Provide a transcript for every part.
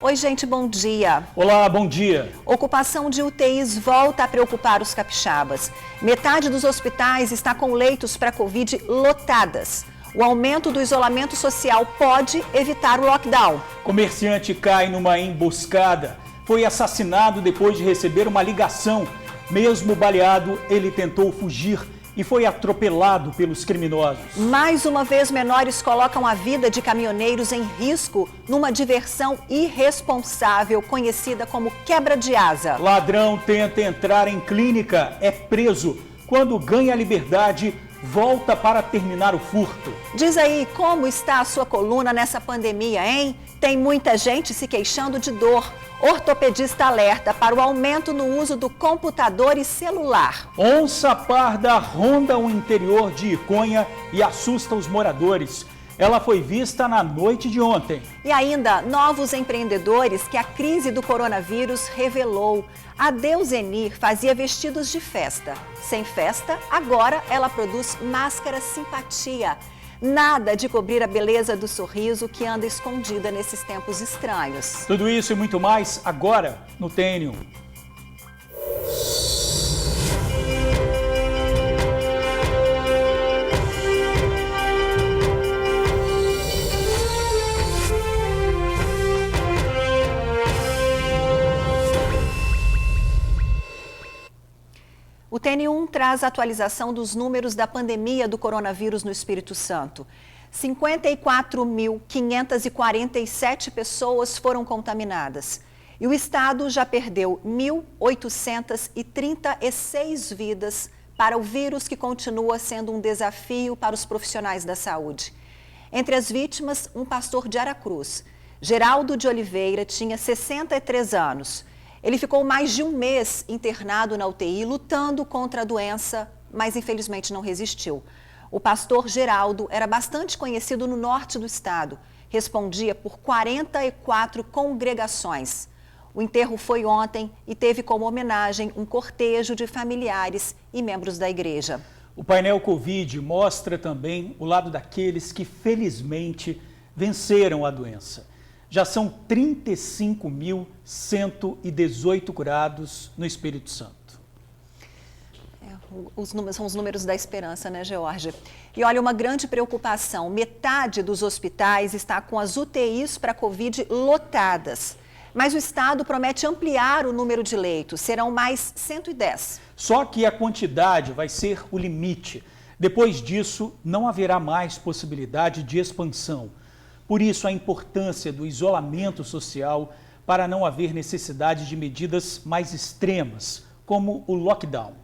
Oi, gente, bom dia. Olá, bom dia. Ocupação de UTIs volta a preocupar os capixabas. Metade dos hospitais está com leitos para Covid lotadas. O aumento do isolamento social pode evitar o lockdown. Comerciante cai numa emboscada. Foi assassinado depois de receber uma ligação. Mesmo baleado, ele tentou fugir e foi atropelado pelos criminosos. Mais uma vez, menores colocam a vida de caminhoneiros em risco numa diversão irresponsável conhecida como quebra de asa. Ladrão tenta entrar em clínica, é preso. Quando ganha a liberdade, volta para terminar o furto. Diz aí como está a sua coluna nessa pandemia, hein? Tem muita gente se queixando de dor. Ortopedista alerta para o aumento no uso do computador e celular. Onça parda ronda o interior de Iconha e assusta os moradores. Ela foi vista na noite de ontem. E ainda, novos empreendedores que a crise do coronavírus revelou. A Deusenir fazia vestidos de festa. Sem festa, agora ela produz máscara simpatia. Nada de cobrir a beleza do sorriso que anda escondida nesses tempos estranhos. Tudo isso e muito mais agora no TN1. O TN1 traz a atualização dos números da pandemia do coronavírus no Espírito Santo. 54.547 pessoas foram contaminadas. E o estado já perdeu 1.836 vidas para o vírus que continua sendo um desafio para os profissionais da saúde. Entre as vítimas, um pastor de Aracruz. Geraldo de Oliveira tinha 63 anos. Ele ficou mais de um mês internado na UTI, lutando contra a doença, mas infelizmente não resistiu. O pastor Geraldo era bastante conhecido no norte do estado. Respondia por 44 congregações. O enterro foi ontem e teve como homenagem um cortejo de familiares e membros da igreja. O painel Covid mostra também o lado daqueles que felizmente venceram a doença. Já são 35.118 curados no Espírito Santo. Os números são os números da esperança, né, Georgia? E olha, uma grande preocupação, metade dos hospitais está com as UTIs para Covid lotadas. Mas o estado promete ampliar o número de leitos, serão mais 110. Só que a quantidade vai ser o limite. Depois disso, não haverá mais possibilidade de expansão. Por isso, a importância do isolamento social para não haver necessidade de medidas mais extremas, como o lockdown.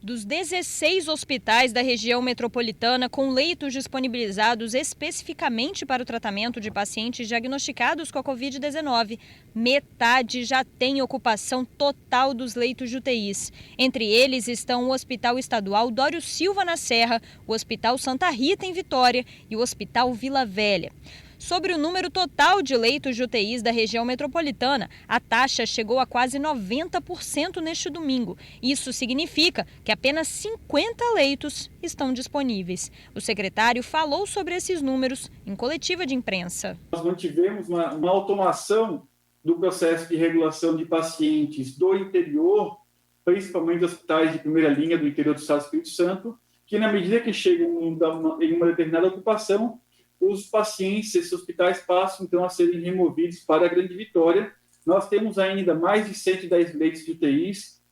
Dos 16 hospitais da região metropolitana com leitos disponibilizados especificamente para o tratamento de pacientes diagnosticados com a Covid-19, metade já tem ocupação total dos leitos de UTIs. Entre eles estão o Hospital Estadual Dório Silva na Serra, o Hospital Santa Rita em Vitória e o Hospital Vila Velha. Sobre o número total de leitos de UTIs da região metropolitana, a taxa chegou a quase 90% neste domingo. Isso significa que apenas 50 leitos estão disponíveis. O secretário falou sobre esses números em coletiva de imprensa. Nós mantivemos uma automação do processo de regulação de pacientes do interior, principalmente hospitais de primeira linha do interior do estado do Espírito Santo, que na medida que chegam em uma determinada ocupação, os pacientes, esses hospitais passam então a serem removidos para a Grande Vitória. Nós temos ainda mais de 110 leitos de UTIs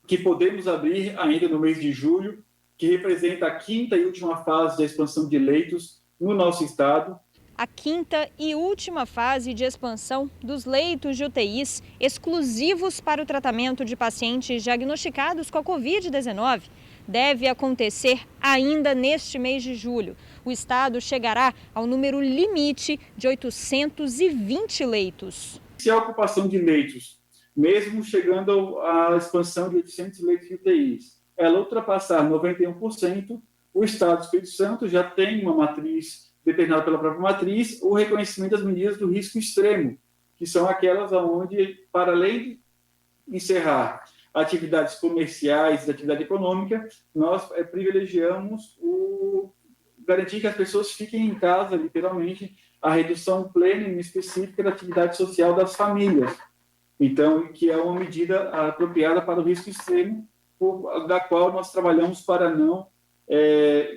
que podemos abrir ainda no mês de julho, que representa a quinta e última fase da expansão de leitos no nosso estado. A quinta e última fase de expansão dos leitos de UTIs exclusivos para o tratamento de pacientes diagnosticados com a Covid-19 deve acontecer ainda neste mês de julho. O estado chegará ao número limite de 820 leitos. Se a ocupação de leitos, mesmo chegando à expansão de 800 leitos de UTIs, ela ultrapassar 91%, o estado do Espírito Santo já tem uma matriz determinada pela própria matriz, o reconhecimento das medidas do risco extremo, que são aquelas onde, para além de encerrar atividades comerciais, atividade econômica, nós privilegiamos garantir que as pessoas fiquem em casa, literalmente, a redução plena e específica da atividade social das famílias. Então, que é uma medida apropriada para o risco extremo, da qual nós trabalhamos para não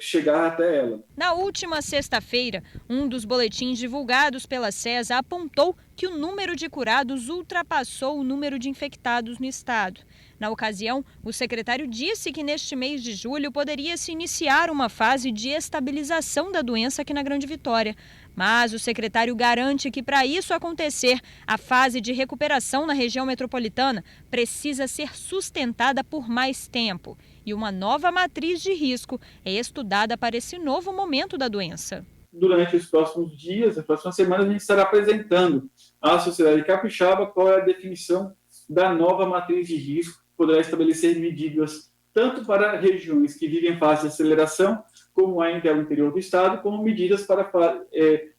chegar até ela. Na última sexta-feira, um dos boletins divulgados pela SES apontou que o número de curados ultrapassou o número de infectados no estado. Na ocasião, o secretário disse que neste mês de julho poderia se iniciar uma fase de estabilização da doença aqui na Grande Vitória. Mas o secretário garante que, para isso acontecer, a fase de recuperação na região metropolitana precisa ser sustentada por mais tempo. E uma nova matriz de risco é estudada para esse novo momento da doença. Durante os próximos dias, as próximas semanas, a gente estará apresentando à sociedade capixaba qual é a definição da nova matriz de risco, que poderá estabelecer medidas tanto para regiões que vivem fase de aceleração, como ainda é o interior do estado, como medidas para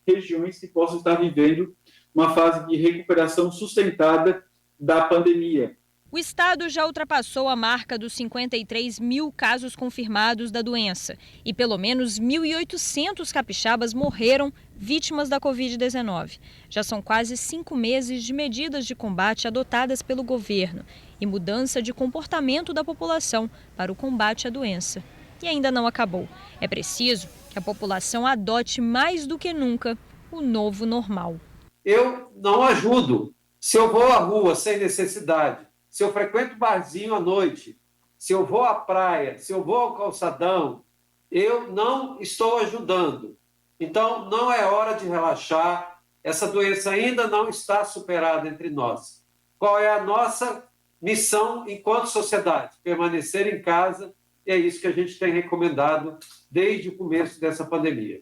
regiões que possam estar vivendo uma fase de recuperação sustentada da pandemia. O estado já ultrapassou a marca dos 53 mil casos confirmados da doença e pelo menos 1.800 capixabas morreram vítimas da Covid-19. Já são quase 5 meses de medidas de combate adotadas pelo governo e mudança de comportamento da população para o combate à doença. E ainda não acabou. É preciso que a população adote mais do que nunca o novo normal. Eu não ajudo. Se eu vou à rua sem necessidade, se eu frequento barzinho à noite, se eu vou à praia, se eu vou ao calçadão, eu não estou ajudando. Então, não é hora de relaxar. Essa doença ainda não está superada entre nós. Qual é a nossa missão enquanto sociedade? Permanecer em casa, e é isso que a gente tem recomendado desde o começo dessa pandemia.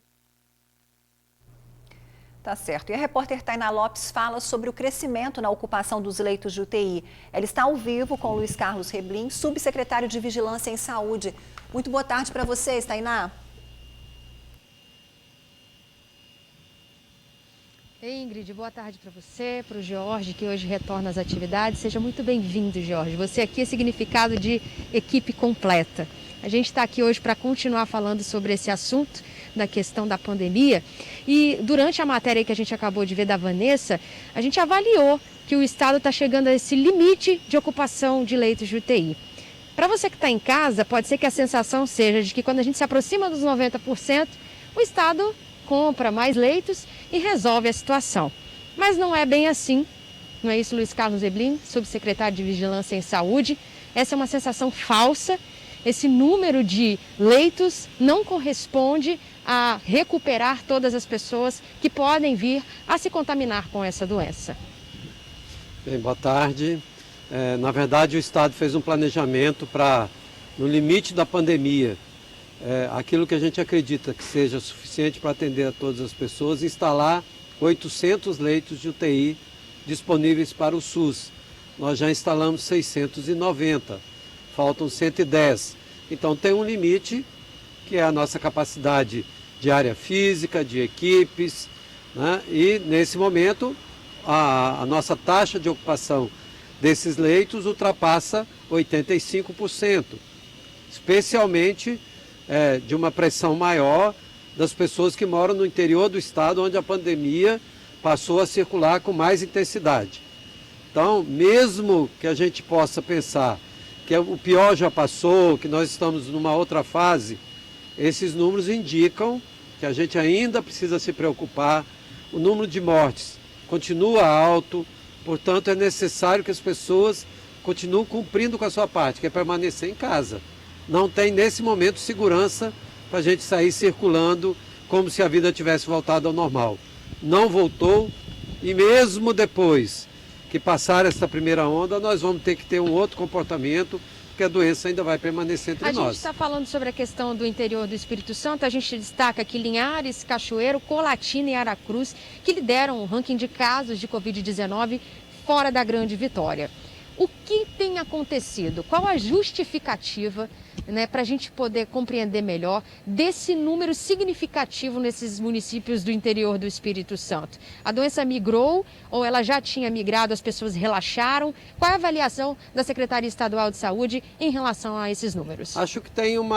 Tá certo. E a repórter Tainá Lopes fala sobre o crescimento na ocupação dos leitos de UTI. Ela está ao vivo com o Luiz Carlos Reblin, subsecretário de Vigilância em Saúde. Muito boa tarde para vocês, Tainá. Ei, Ingrid, boa tarde para você, para o Jorge, que hoje retorna às atividades. Seja muito bem-vindo, Jorge. Você aqui é significado de equipe completa. A gente está aqui hoje para continuar falando sobre esse assunto da questão da pandemia. E durante a matéria que a gente acabou de ver da Vanessa, a gente avaliou que o estado está chegando a esse limite de ocupação de leitos de UTI. Para você que está em casa, pode ser que a sensação seja de que quando a gente se aproxima dos 90%, o estado compra mais leitos e resolve a situação. Mas não é bem assim. Não é isso, Luiz Carlos Reblin, subsecretário de Vigilância em Saúde? Essa é uma sensação falsa. Esse número de leitos não corresponde a recuperar todas as pessoas que podem vir a se contaminar com essa doença. Bem, boa tarde. Na verdade, o Estado fez um planejamento para, no limite da pandemia, aquilo que a gente acredita que seja suficiente para atender a todas as pessoas, instalar 800 leitos de UTI disponíveis para o SUS. Nós já instalamos 690, faltam 110. Então tem um limite, que é a nossa capacidade de área física, de equipes, né? E nesse momento a nossa taxa de ocupação desses leitos ultrapassa 85%, especialmente de uma pressão maior das pessoas que moram no interior do estado, onde a pandemia passou a circular com mais intensidade. Então, mesmo que a gente possa pensar que o pior já passou, que nós estamos numa outra fase, esses números indicam que a gente ainda precisa se preocupar. O número de mortes continua alto, portanto é necessário que as pessoas continuem cumprindo com a sua parte, que é permanecer em casa. Não tem nesse momento segurança para a gente sair circulando como se a vida tivesse voltado ao normal. Não voltou, e mesmo depois que passar essa primeira onda, nós vamos ter que ter um outro comportamento, porque a doença ainda vai permanecer entre nós. A gente está falando sobre a questão do interior do Espírito Santo, a gente destaca aqui Linhares, Cachoeiro, Colatina e Aracruz, que lideram o ranking de casos de Covid-19 fora da Grande Vitória. O que tem acontecido? Qual a justificativa, para a gente poder compreender melhor desse número significativo nesses municípios do interior do Espírito Santo? A doença migrou ou ela já tinha migrado, as pessoas relaxaram? Qual é a avaliação da Secretaria Estadual de Saúde em relação a esses números? Acho que tem um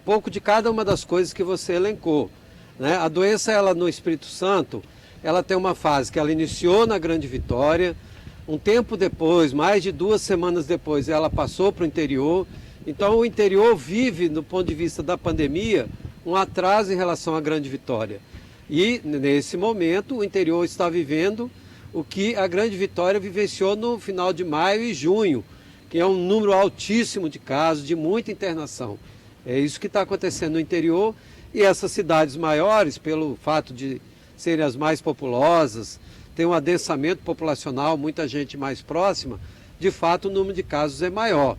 pouco de cada uma das coisas que você elencou. né? A doença, ela no Espírito Santo, ela tem uma fase que ela iniciou na Grande Vitória, um tempo depois, mais de 2 semanas depois, ela passou para o interior. Então o interior vive, do ponto de vista da pandemia, um atraso em relação à Grande Vitória. E nesse momento o interior está vivendo o que a Grande Vitória vivenciou no final de maio e junho, que é um número altíssimo de casos, de muita internação. É isso que está acontecendo no interior, e essas cidades maiores, pelo fato de serem as mais populosas, tem um adensamento populacional, muita gente mais próxima, de fato o número de casos é maior.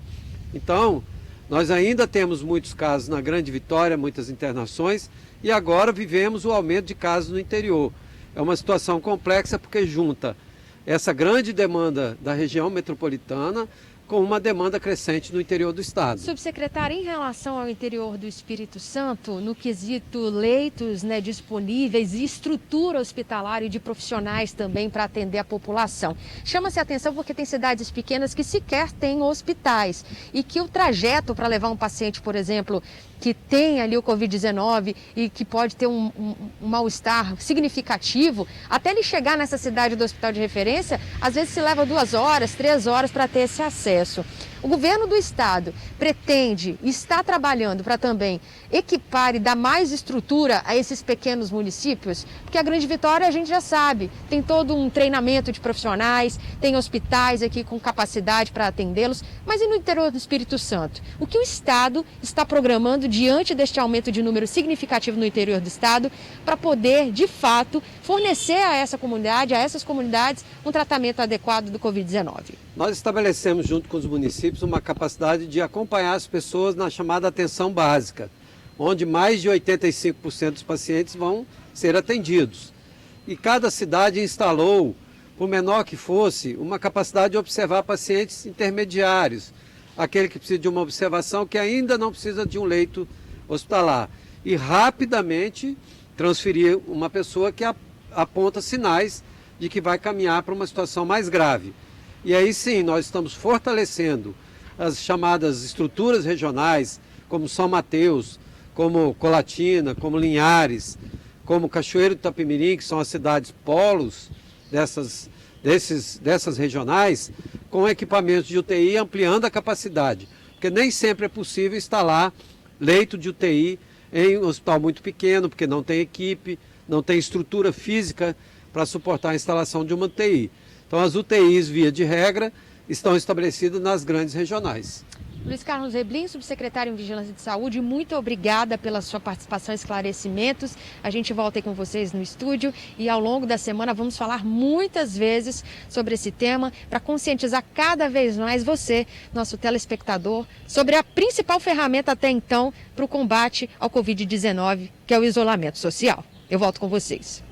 Então, nós ainda temos muitos casos na Grande Vitória, muitas internações, e agora vivemos o aumento de casos no interior. É uma situação complexa porque junta essa grande demanda da região metropolitana com uma demanda crescente no interior do estado. Subsecretário, em relação ao interior do Espírito Santo, no quesito leitos, né, disponíveis e estrutura hospitalar e de profissionais também para atender a população, chama-se a atenção porque tem cidades pequenas que sequer têm hospitais e que o trajeto para levar um paciente, por exemplo, que tem ali o Covid-19 e que pode ter um mal-estar significativo, até ele chegar nessa cidade do hospital de referência, às vezes se leva 2 horas, 3 horas para ter esse acesso. O governo do estado pretende e está trabalhando para também equipar e dar mais estrutura a esses pequenos municípios, porque a Grande Vitória a gente já sabe, tem todo um treinamento de profissionais, tem hospitais aqui com capacidade para atendê-los, mas e no interior do Espírito Santo? O que o estado está programando diante deste aumento de número significativo no interior do estado para poder, de fato, fornecer a essa comunidade, a essas comunidades, um tratamento adequado do Covid-19? Nós estabelecemos junto com os municípios uma capacidade de acompanhar as pessoas na chamada atenção básica, onde mais de 85% dos pacientes vão ser atendidos. E cada cidade instalou, por menor que fosse, uma capacidade de observar pacientes intermediários, aquele que precisa de uma observação que ainda não precisa de um leito hospitalar, e rapidamente transferir uma pessoa que aponta sinais de que vai caminhar para uma situação mais grave. E aí sim, nós estamos fortalecendo as chamadas estruturas regionais, como São Mateus, como Colatina, como Linhares, como Cachoeiro do Itapemirim, que são as cidades polos dessas regionais, com equipamentos de UTI ampliando a capacidade. Porque nem sempre é possível instalar leito de UTI em um hospital muito pequeno, porque não tem equipe, não tem estrutura física para suportar a instalação de uma UTI. Então as UTIs, via de regra, estão estabelecidas nas grandes regionais. Luiz Carlos Reblin, subsecretário em Vigilância de Saúde, muito obrigada pela sua participação e esclarecimentos. A gente volta aí com vocês no estúdio e ao longo da semana vamos falar muitas vezes sobre esse tema para conscientizar cada vez mais você, nosso telespectador, sobre a principal ferramenta até então para o combate ao Covid-19, que é o isolamento social. Eu volto com vocês.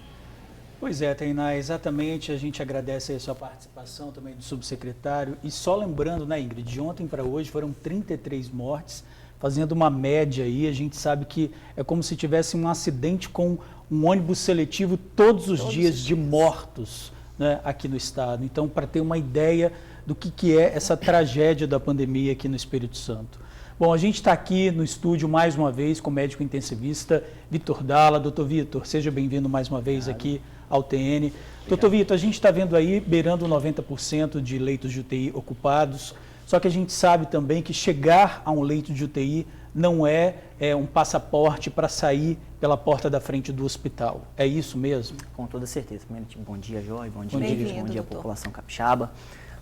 Pois é, Tainá, exatamente, a gente agradece a sua participação também do subsecretário e só lembrando, né, Ingrid, de ontem para hoje foram 33 mortes, fazendo uma média aí, a gente sabe que é como se tivesse um acidente com um ônibus seletivo todos os dias de mortos, né, aqui no estado. Então, para ter uma ideia do que é essa tragédia da pandemia aqui no Espírito Santo. Bom, a gente está aqui no estúdio mais uma vez com o médico intensivista Vitor Dalla. Doutor Vitor, seja bem-vindo mais uma vez aqui ao TN. Doutor Vitor, a gente está vendo aí beirando 90% de leitos de UTI ocupados, só que a gente sabe também que chegar a um leito de UTI não é um passaporte para sair pela porta da frente do hospital. É isso mesmo? Com toda certeza. Primeiro, bom dia, Joy, bom dia, Bem-vindo, bom dia, doutor. população capixaba.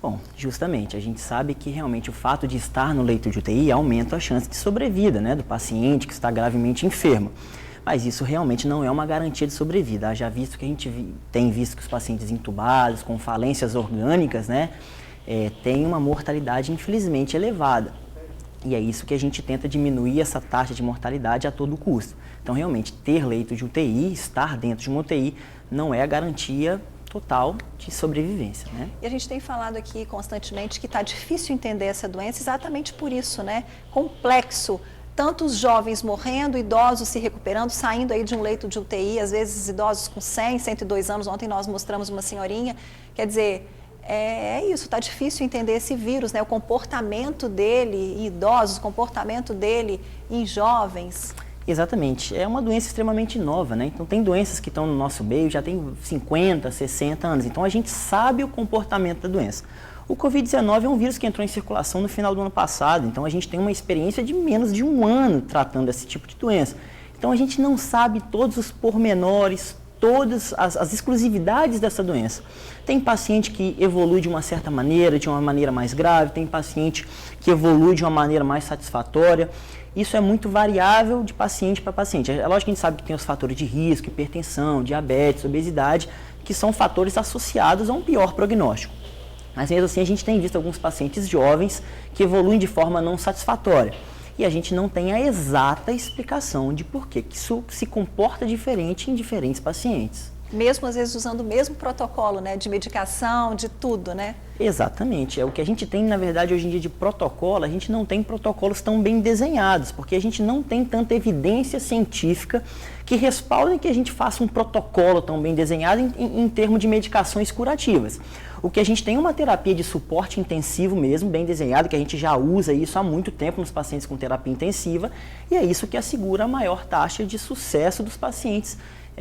Bom, justamente, a gente sabe que realmente o fato de estar no leito de UTI aumenta a chance de sobrevida, né, do paciente que está gravemente enfermo. Mas isso realmente não é uma garantia de sobrevida. Haja visto que a gente tem visto que os pacientes entubados, com falências orgânicas, né, têm uma mortalidade infelizmente elevada. E é isso que a gente tenta diminuir essa taxa de mortalidade a todo custo. Então, realmente, ter leito de UTI, estar dentro de uma UTI, não é a garantia total de sobrevivência, né? E a gente tem falado aqui constantemente que está difícil entender essa doença exatamente por isso, né? Complexo. Tantos jovens morrendo, idosos se recuperando, saindo aí de um leito de UTI, às vezes idosos com 100, 102 anos. Ontem nós mostramos uma senhorinha. Quer dizer, é isso, está difícil entender esse vírus, né? O comportamento dele em idosos, o comportamento dele em jovens. Exatamente. É uma doença extremamente nova, né? Então tem doenças que estão no nosso meio, já tem 50, 60 anos. Então a gente sabe o comportamento da doença. O Covid-19 é um vírus que entrou em circulação no final do ano passado, então a gente tem uma experiência de menos de um ano tratando esse tipo de doença. Então a gente não sabe todos os pormenores, todas as exclusividades dessa doença. Tem paciente que evolui de uma certa maneira, de uma maneira mais grave, tem paciente que evolui de uma maneira mais satisfatória. Isso é muito variável de paciente para paciente. É lógico que a gente sabe que tem os fatores de risco, hipertensão, diabetes, obesidade, que são fatores associados a um pior prognóstico. Mas mesmo assim a gente tem visto alguns pacientes jovens que evoluem de forma não satisfatória. E a gente não tem a exata explicação de por que isso se comporta diferente em diferentes pacientes. Mesmo às vezes usando o mesmo protocolo, né, de medicação, de tudo, né? Exatamente. É o que a gente tem, na verdade, hoje em dia de protocolo, a gente não tem protocolos tão bem desenhados, porque a gente não tem tanta evidência científica que respaldem que a gente faça um protocolo tão bem desenhado em termos de medicações curativas. O que a gente tem é uma terapia de suporte intensivo mesmo, bem desenhado, que a gente já usa isso há muito tempo nos pacientes com terapia intensiva, e é isso que assegura a maior taxa de sucesso dos pacientes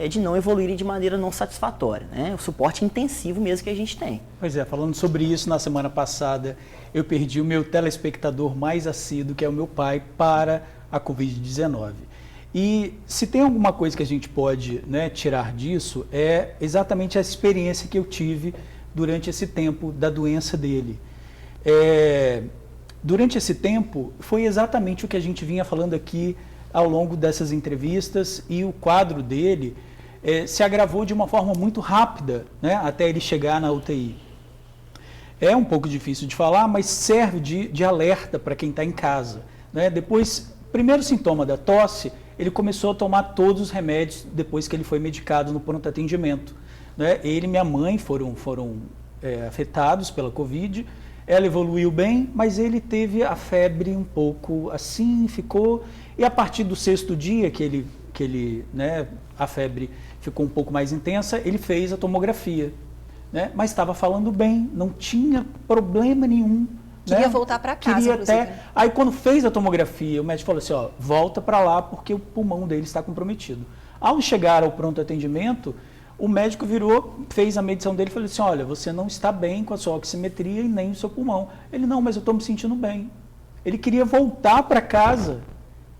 de não evoluírem de maneira não satisfatória, né? O suporte intensivo mesmo que a gente tem. Pois é, falando sobre isso, na semana passada eu perdi o meu telespectador mais assíduo, que é o meu pai, para a Covid-19. E se tem alguma coisa que a gente pode, né, tirar disso, é exatamente a experiência que eu tive durante esse tempo da doença dele. Durante esse tempo, foi exatamente o que a gente vinha falando aqui ao longo dessas entrevistas, e o quadro dele se agravou de uma forma muito rápida, né, até ele chegar na UTI. É um pouco difícil de falar, mas serve de alerta para quem está em casa, né? Depois, primeiro sintoma da tosse, ele começou a tomar todos os remédios depois que ele foi medicado no pronto atendimento, né? Ele e minha mãe foram afetados pela Covid. Ela evoluiu bem, mas ele teve a febre um pouco assim, ficou. E a partir do 6º dia que ele, né, a febre ficou um pouco mais intensa, ele fez a tomografia, né? Mas estava falando bem, não tinha problema nenhum. Queria, né? voltar para casa, Queria inclusive. até. Aí quando fez a tomografia, o médico falou assim, ó, volta para lá porque o pulmão dele está comprometido. Ao chegar ao pronto atendimento, o médico virou, fez a medição dele e falou assim, olha, você não está bem com a sua oximetria e nem o seu pulmão. Ele, não, mas eu estou me sentindo bem. Ele queria voltar para casa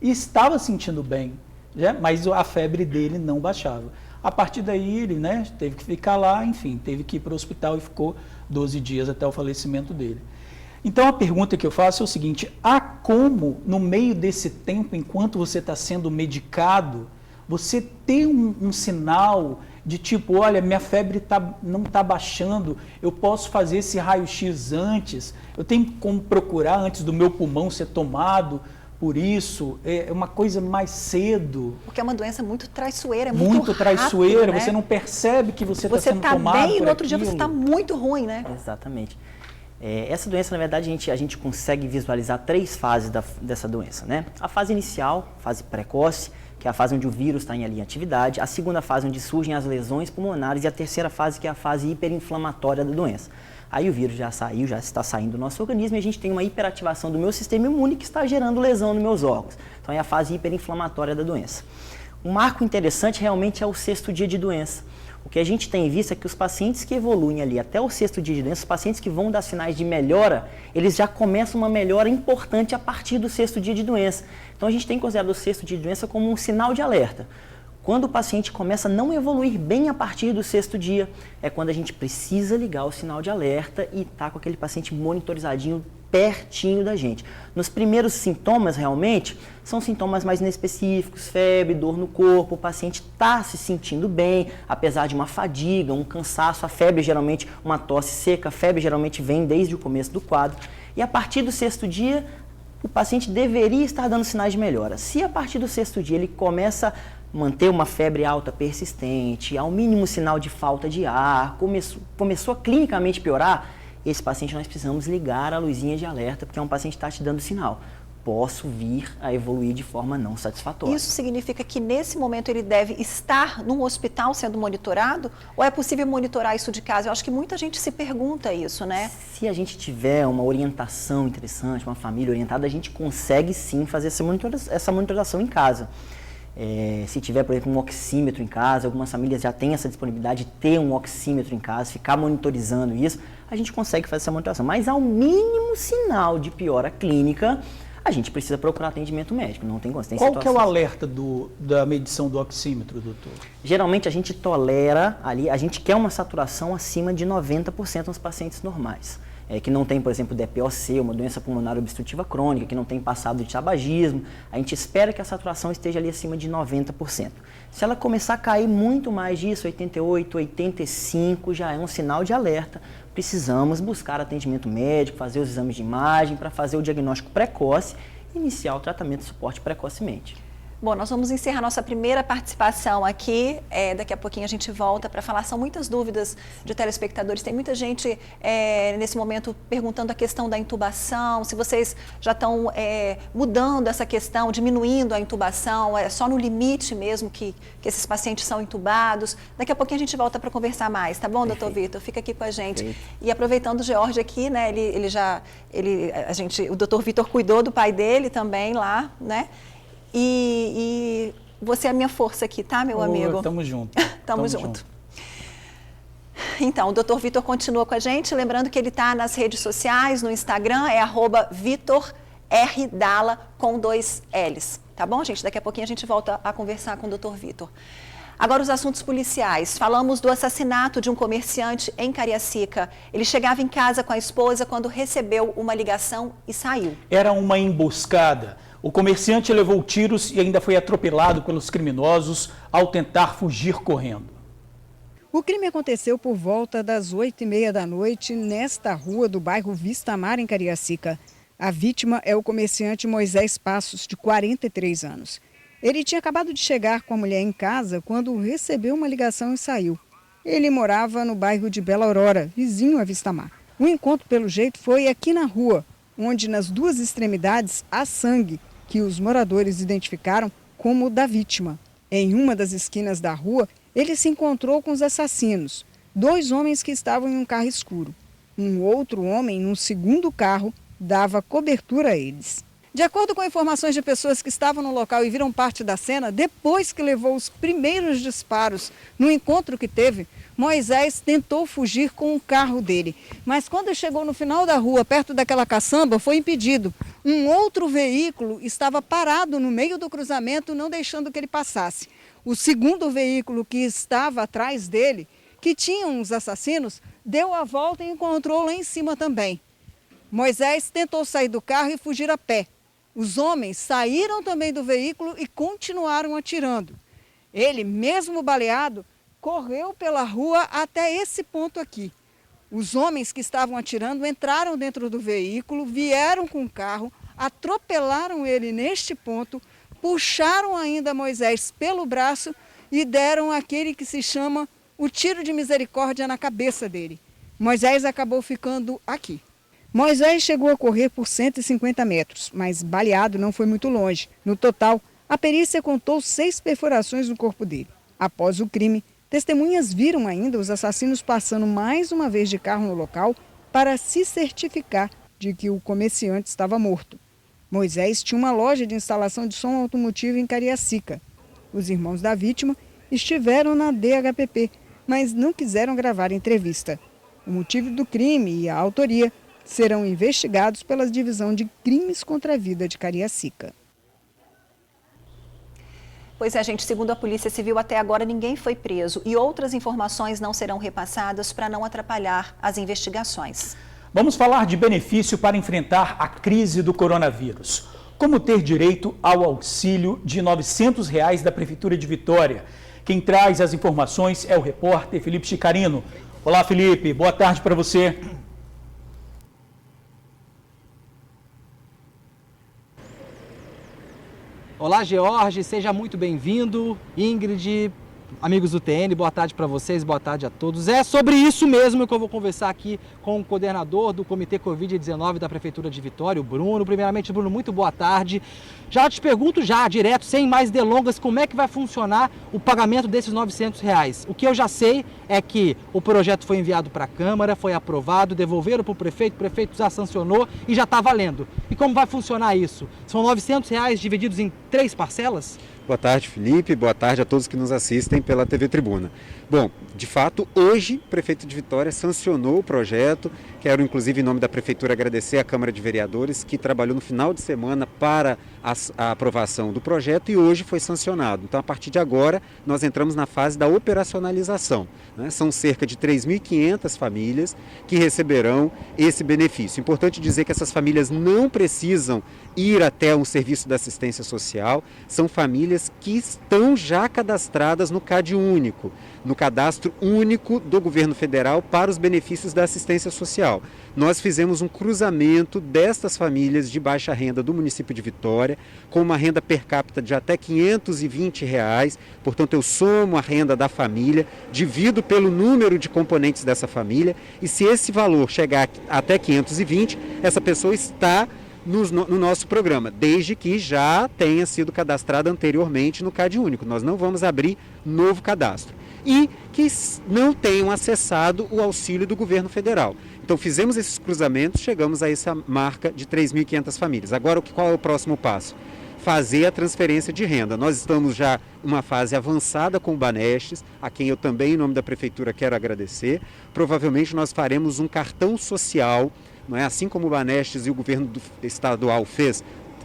e estava sentindo bem, né? Mas a febre dele não baixava. A partir daí ele, né, teve que ficar lá, enfim, teve que ir para o hospital e ficou 12 dias até o falecimento dele. Então a pergunta que eu faço é o seguinte, há como, no meio desse tempo, enquanto você está sendo medicado, você ter um sinal de tipo, olha, minha febre não está baixando, eu posso fazer esse raio-x antes, eu tenho como procurar antes do meu pulmão ser tomado por isso, é uma coisa mais cedo. Porque é uma doença muito traiçoeira, muito traiçoeira, rápido, né? Você não percebe que você está sendo tomado Você está bem e no outro aquilo. dia você está muito ruim, né? Exatamente. Essa doença, na verdade, a gente consegue visualizar 3 fases dessa doença, né? A fase inicial, fase precoce, que é a fase onde o vírus está em atividade, a segunda fase onde surgem as lesões pulmonares e a terceira fase que é a fase hiperinflamatória da doença. Aí o vírus já saiu, já está saindo do nosso organismo e a gente tem uma hiperativação do meu sistema imune que está gerando lesão nos meus órgãos. Então é a fase hiperinflamatória da doença. Um marco interessante realmente é o 6º dia de doença. O que a gente tem visto é que os pacientes que evoluem ali até o 6º dia de doença, os pacientes que vão dar sinais de melhora, eles já começam uma melhora importante a partir do 6º dia de doença. Então a gente tem considerado o 6º dia de doença como um sinal de alerta. Quando o paciente começa a não evoluir bem a partir do 6º dia, é quando a gente precisa ligar o sinal de alerta e tá com aquele paciente monitorizadinho pertinho da gente. Nos primeiros sintomas, realmente, são sintomas mais inespecíficos, febre, dor no corpo, o paciente está se sentindo bem, apesar de uma fadiga, um cansaço, a febre geralmente, uma tosse seca, a febre geralmente vem desde o começo do quadro. E a partir do 6º dia, o paciente deveria estar dando sinais de melhora. Se a partir do 6º dia ele começa a manter uma febre alta persistente, ao mínimo sinal de falta de ar, começou a clinicamente piorar, esse paciente nós precisamos ligar a luzinha de alerta, porque é um paciente que está te dando sinal. Posso vir a evoluir de forma não satisfatória. Isso significa que nesse momento ele deve estar num hospital sendo monitorado? Ou é possível monitorar isso de casa? Eu acho que muita gente se pergunta isso, né? Se a gente tiver uma orientação interessante, uma família orientada, a gente consegue sim fazer essa monitorização em casa. Se tiver, por exemplo, um oxímetro em casa, algumas famílias já têm essa disponibilidade de ter um oxímetro em casa, ficar monitorizando isso, a gente consegue fazer essa monitoração. Mas ao mínimo sinal de piora clínica, a gente precisa procurar atendimento médico, não tem consciência. Qual que é o alerta da medição do oxímetro, doutor? Geralmente a gente tolera ali, a gente quer uma saturação acima de 90% nos pacientes normais. Que não tem, por exemplo, DPOC, uma doença pulmonar obstrutiva crônica, que não tem passado de tabagismo, a gente espera que a saturação esteja ali acima de 90%. Se ela começar a cair muito mais disso, 88, 85, já é um sinal de alerta. Precisamos buscar atendimento médico, fazer os exames de imagem para fazer o diagnóstico precoce e iniciar o tratamento de suporte precocemente. Bom, nós vamos encerrar nossa primeira participação aqui, daqui a pouquinho a gente volta para falar, são muitas dúvidas de telespectadores, tem muita gente nesse momento perguntando a questão da intubação, se vocês já estão mudando essa questão, diminuindo a intubação, é só no limite mesmo que esses pacientes são intubados. Daqui a pouquinho a gente volta para conversar mais, tá bom, doutor Vitor? Fica aqui com a gente. Perfeito. E aproveitando o George aqui, né, o doutor Vitor cuidou do pai dele também lá, né? E você é a minha força aqui, tá, meu amigo? Tamo junto. Tamo junto. Então, o Dr. Vitor continua com a gente, lembrando que ele está nas redes sociais, no Instagram, é @VitorRDalla com 2 L's, tá bom, gente? Daqui a pouquinho a gente volta a conversar com o Dr. Vitor. Agora os assuntos policiais. Falamos do assassinato de um comerciante em Cariacica. Ele chegava em casa com a esposa quando recebeu uma ligação e saiu. Era uma emboscada. O comerciante levou tiros e ainda foi atropelado pelos criminosos ao tentar fugir correndo. O crime aconteceu por volta das 8h30 da noite nesta rua do bairro Vista Mar, em Cariacica. A vítima é o comerciante Moisés Passos, de 43 anos. Ele tinha acabado de chegar com a mulher em casa quando recebeu uma ligação e saiu. Ele morava no bairro de Bela Aurora, vizinho a Vista Mar. O encontro, pelo jeito, foi aqui na rua, onde nas duas extremidades há sangue, que os moradores identificaram como o da vítima. Em uma das esquinas da rua, ele se encontrou com os assassinos, 2 homens que estavam em um carro escuro. Um outro homem, num segundo carro, dava cobertura a eles. De acordo com informações de pessoas que estavam no local e viram parte da cena, depois que levou os primeiros disparos no encontro que teve, Moisés tentou fugir com o carro dele. Mas quando chegou no final da rua, perto daquela caçamba, foi impedido. Um outro veículo estava parado no meio do cruzamento, não deixando que ele passasse. O segundo veículo que estava atrás dele, que tinha uns assassinos, deu a volta e encontrou lá em cima também. Moisés tentou sair do carro e fugir a pé. Os homens saíram também do veículo e continuaram atirando. Ele, mesmo baleado, correu pela rua até esse ponto aqui. Os homens que estavam atirando entraram dentro do veículo, vieram com o carro, atropelaram ele neste ponto, puxaram ainda Moisés pelo braço e deram aquele que se chama o tiro de misericórdia na cabeça dele. Moisés acabou ficando aqui. Moisés chegou a correr por 150 metros, mas baleado não foi muito longe. No total, a perícia contou 6 perfurações no corpo dele. Após o crime, testemunhas viram ainda os assassinos passando mais uma vez de carro no local para se certificar de que o comerciante estava morto. Moisés tinha uma loja de instalação de som automotivo em Cariacica. Os irmãos da vítima estiveram na DHPP, mas não quiseram gravar entrevista. O motivo do crime e a autoria serão investigados pela Divisão de Crimes contra a Vida de Cariacica. Pois é, gente, segundo a Polícia Civil, até agora ninguém foi preso e outras informações não serão repassadas para não atrapalhar as investigações. Vamos falar de benefício para enfrentar a crise do coronavírus. Como ter direito ao auxílio de R$ 900 da Prefeitura de Vitória. Quem traz as informações é o repórter Felipe Chicarino. Olá, Felipe, boa tarde para você. Olá, George, seja muito bem-vindo. Ingrid, amigos do TN, boa tarde para vocês, boa tarde a todos. É sobre isso mesmo que eu vou conversar aqui com o coordenador do Comitê Covid-19 da Prefeitura de Vitória, o Bruno. Primeiramente, Bruno, muito boa tarde. Já te pergunto direto, sem mais delongas, como é que vai funcionar o pagamento desses R$ 900? O que eu já sei é que o projeto foi enviado para a Câmara, foi aprovado, devolveram para o prefeito já sancionou e já está valendo. E como vai funcionar isso? São R$ 900 divididos em 3 parcelas? Boa tarde, Felipe. Boa tarde a todos que nos assistem pela TV Tribuna. Bom, de fato, hoje o prefeito de Vitória sancionou o projeto. Quero, inclusive, em nome da Prefeitura, agradecer à Câmara de Vereadores, que trabalhou no final de semana para a aprovação do projeto e hoje foi sancionado. Então, a partir de agora, nós entramos na fase da operacionalização, né? São cerca de 3.500 famílias que receberão esse benefício. Importante dizer que essas famílias não precisam ir até um serviço da assistência social, são famílias que estão já cadastradas no CAD único, no cadastro único do governo federal para os benefícios da assistência social. Nós fizemos um cruzamento destas famílias de baixa renda do município de Vitória, com uma renda per capita de até R$ 520, portanto eu somo a renda da família, divido pelo número de componentes dessa família e se esse valor chegar até 520, essa pessoa está no nosso programa, desde que já tenha sido cadastrada anteriormente no CAD único. Nós não vamos abrir novo cadastro. E que não tenham acessado o auxílio do governo federal. Então fizemos esses cruzamentos, chegamos a essa marca de 3.500 famílias. Agora qual é o próximo passo? Fazer a transferência de renda. Nós estamos já em uma fase avançada com o Banestes, a quem eu também, em nome da Prefeitura, quero agradecer. Provavelmente nós faremos um cartão social, não é? Assim como o Banestes e o governo estadual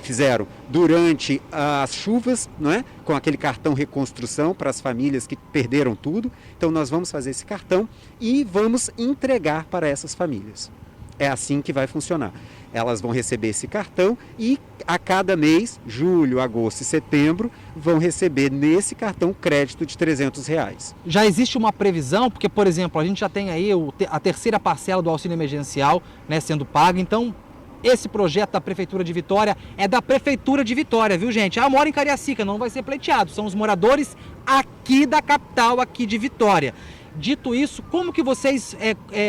fizeram durante as chuvas, não é? Com aquele cartão reconstrução para as famílias que perderam tudo. Então nós vamos fazer esse cartão e vamos entregar para essas famílias. É assim que vai funcionar. Elas vão receber esse cartão e a cada mês, julho, agosto e setembro, vão receber nesse cartão crédito de R$ 300. Já existe uma previsão, porque, por exemplo, a gente já tem aí a terceira parcela do auxílio emergencial, né, sendo paga, então esse projeto da Prefeitura de Vitória é da Prefeitura de Vitória, viu, gente? Ah, mora em Cariacica, não vai ser pleiteado, são os moradores aqui da capital, aqui de Vitória. Dito isso, como que vocês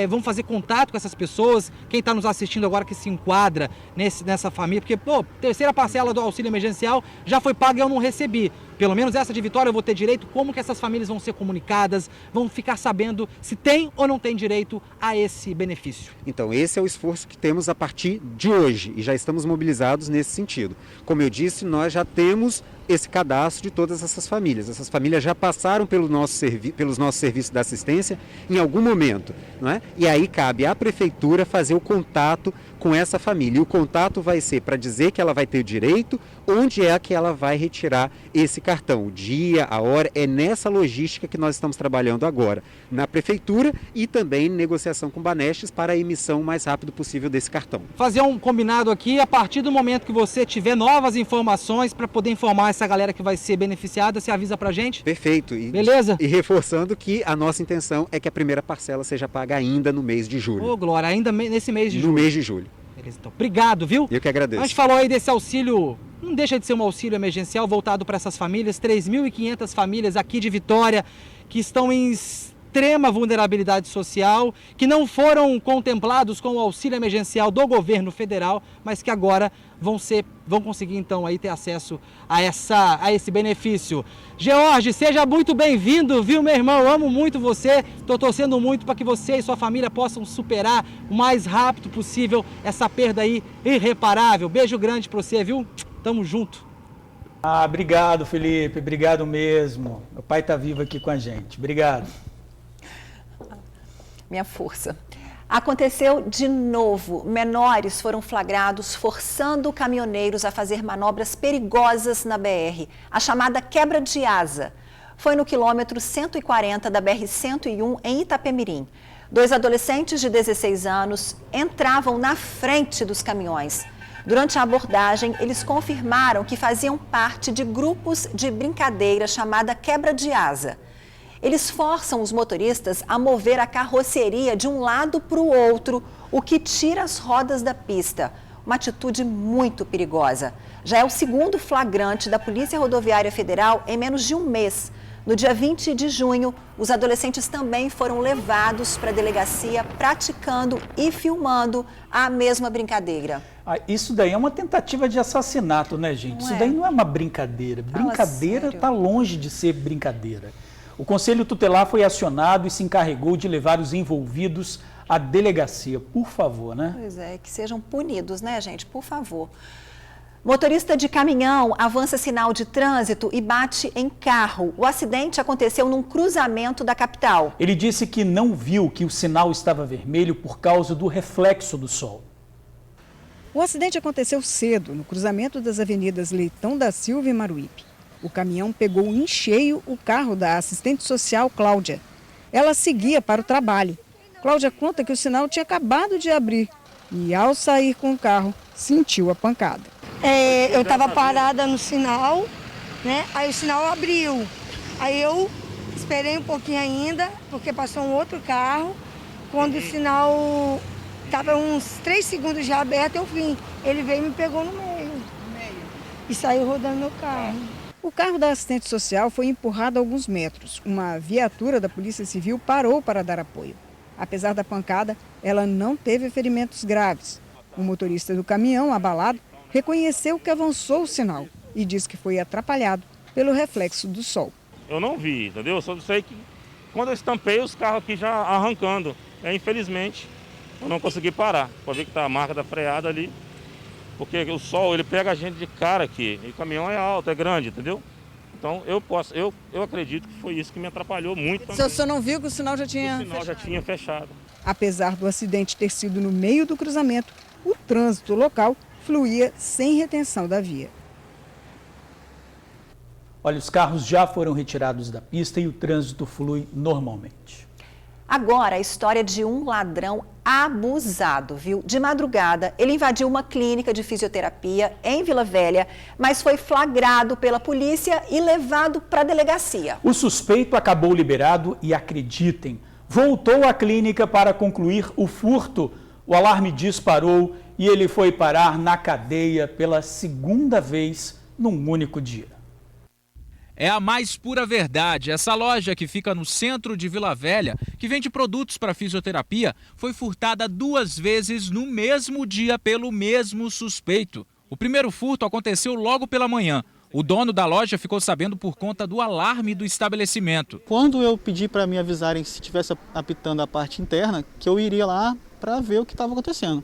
vão fazer contato com essas pessoas? Quem está nos assistindo agora que se enquadra nessa família? Porque, terceira parcela do auxílio emergencial já foi paga e eu não recebi. Pelo menos essa de Vitória eu vou ter direito. Como que essas famílias vão ser comunicadas? Vão ficar sabendo se tem ou não tem direito a esse benefício? Então, esse é o esforço que temos a partir de hoje e já estamos mobilizados nesse sentido. Como eu disse, nós já temos esse cadastro de todas essas famílias. Essas famílias já passaram pelos nossos serviços de assistência em algum momento, não é? E aí cabe à Prefeitura fazer o contato com essa família. E o contato vai ser para dizer que ela vai ter direito, onde é que ela vai retirar esse cartão. O dia, a hora, é nessa logística que nós estamos trabalhando agora, na Prefeitura e também em negociação com o Banestes para a emissão o mais rápido possível desse cartão. Fazer um combinado aqui, a partir do momento que você tiver novas informações para poder informar essa galera que vai ser beneficiada, você avisa pra gente? Perfeito. Beleza? E reforçando que a nossa intenção é que a primeira parcela seja paga ainda no mês de julho. Ô, Glória, ainda nesse mês de julho. No mês de julho. Beleza, então. Obrigado, viu? Eu que agradeço. A gente falou aí desse auxílio, não deixa de ser um auxílio emergencial voltado para essas famílias, 3.500 famílias aqui de Vitória que estão em extrema vulnerabilidade social, que não foram contemplados com o auxílio emergencial do governo federal, mas que agora vão conseguir então aí ter acesso a esse benefício. George, seja muito bem-vindo, viu, meu irmão? Eu amo muito você, estou torcendo muito para que você e sua família possam superar o mais rápido possível essa perda aí irreparável. Beijo grande para você, viu? Tamo junto. Obrigado, Felipe, obrigado mesmo. Meu pai está vivo aqui com a gente. Obrigado. Minha força. Aconteceu de novo. Menores foram flagrados forçando caminhoneiros a fazer manobras perigosas na BR, a chamada quebra de asa. Foi no quilômetro 140 da BR-101 em Itapemirim. 2 adolescentes de 16 anos entravam na frente dos caminhões. Durante a abordagem, eles confirmaram que faziam parte de grupos de brincadeira chamada quebra de asa. Eles forçam os motoristas a mover a carroceria de um lado para o outro, o que tira as rodas da pista. Uma atitude muito perigosa. Já é o segundo flagrante da Polícia Rodoviária Federal em menos de um mês. No dia 20 de junho, os adolescentes também foram levados para a delegacia praticando e filmando a mesma brincadeira. Isso daí é uma tentativa de assassinato, né, gente? Isso daí não é uma brincadeira. Brincadeira está longe de ser brincadeira. O Conselho Tutelar foi acionado e se encarregou de levar os envolvidos à delegacia. Por favor, né? Pois é, que sejam punidos, né, gente? Por favor. Motorista de caminhão avança sinal de trânsito e bate em carro. O acidente aconteceu num cruzamento da capital. Ele disse que não viu que o sinal estava vermelho por causa do reflexo do sol. O acidente aconteceu cedo, no cruzamento das avenidas Leitão da Silva e Maruípe. O caminhão pegou em cheio o carro da assistente social Cláudia. Ela seguia para o trabalho. Cláudia conta que o sinal tinha acabado de abrir e, ao sair com o carro, sentiu a pancada. Eu estava parada no sinal, né? Aí o sinal abriu. Aí eu esperei um pouquinho ainda, porque passou um outro carro. Quando o sinal estava uns 3 segundos já aberto, eu vim. Ele veio e me pegou no meio. E saiu rodando meu carro. O carro da assistente social foi empurrado alguns metros. Uma viatura da Polícia Civil parou para dar apoio. Apesar da pancada, ela não teve ferimentos graves. O motorista do caminhão, abalado, reconheceu que avançou o sinal e disse que foi atrapalhado pelo reflexo do sol. Eu não vi, entendeu? Eu só sei que quando eu estampei os carros aqui já arrancando, infelizmente eu não consegui parar. Pode ver que está a marca da freada ali, porque o sol ele pega a gente de cara aqui, e o caminhão é alto, é grande, entendeu? Então eu acredito que foi isso que me atrapalhou muito. O senhor não viu que o sinal já tinha fechado? O sinal já tinha fechado. Apesar do acidente ter sido no meio do cruzamento, o trânsito local fluía sem retenção da via. Olha, os carros já foram retirados da pista e o trânsito flui normalmente. Agora, a história de um ladrão abusado, viu? De madrugada, ele invadiu uma clínica de fisioterapia em Vila Velha, mas foi flagrado pela polícia e levado para a delegacia. O suspeito acabou liberado e, acreditem, voltou à clínica para concluir o furto. O alarme disparou e ele foi parar na cadeia pela segunda vez num único dia. É a mais pura verdade. Essa loja que fica no centro de Vila Velha, que vende produtos para fisioterapia, foi furtada 2 vezes no mesmo dia pelo mesmo suspeito. O primeiro furto aconteceu logo pela manhã. O dono da loja ficou sabendo por conta do alarme do estabelecimento. Quando eu pedi para me avisarem se estivesse apitando a parte interna, que eu iria lá para ver o que estava acontecendo.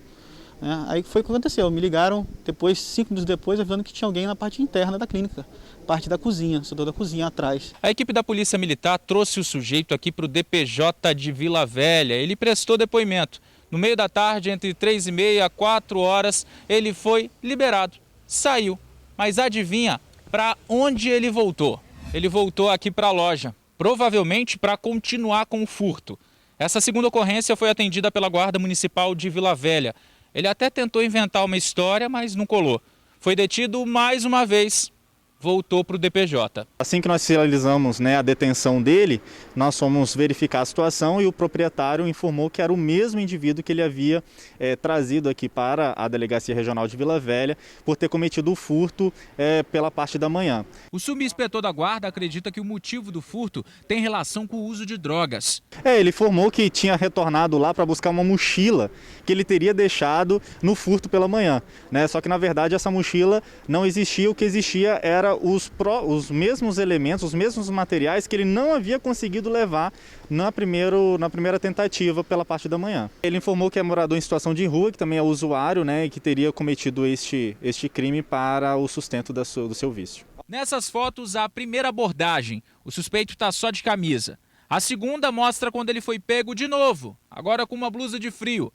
Aí foi o que aconteceu. Me ligaram depois, 5 minutos depois, avisando que tinha alguém na parte interna da clínica, parte da cozinha, setor da cozinha atrás. A equipe da Polícia Militar trouxe o sujeito aqui para o DPJ de Vila Velha. Ele prestou depoimento. No meio da tarde, entre 3h30 e 4 horas, ele foi liberado. Saiu. Mas adivinha para onde ele voltou? Ele voltou aqui para a loja, provavelmente para continuar com o furto. Essa segunda ocorrência foi atendida pela Guarda Municipal de Vila Velha. Ele até tentou inventar uma história, mas não colou. Foi detido mais uma vez. Voltou para o DPJ. Assim que nós finalizamos a detenção dele, nós fomos verificar a situação e o proprietário informou que era o mesmo indivíduo que ele havia trazido aqui para a Delegacia Regional de Vila Velha por ter cometido o furto pela parte da manhã. O subinspetor da Guarda acredita que o motivo do furto tem relação com o uso de drogas. Ele informou que tinha retornado lá para buscar uma mochila que ele teria deixado no furto pela manhã. Só que na verdade essa mochila não existia, o que existia era os mesmos elementos, os mesmos materiais que ele não havia conseguido levar na primeira tentativa pela parte da manhã. Ele informou que é morador em situação de rua, que também é usuário, e que teria cometido este crime para o sustento do seu vício. Nessas fotos, a primeira abordagem, o suspeito está só de camisa. A segunda mostra quando ele foi pego de novo, agora com uma blusa de frio.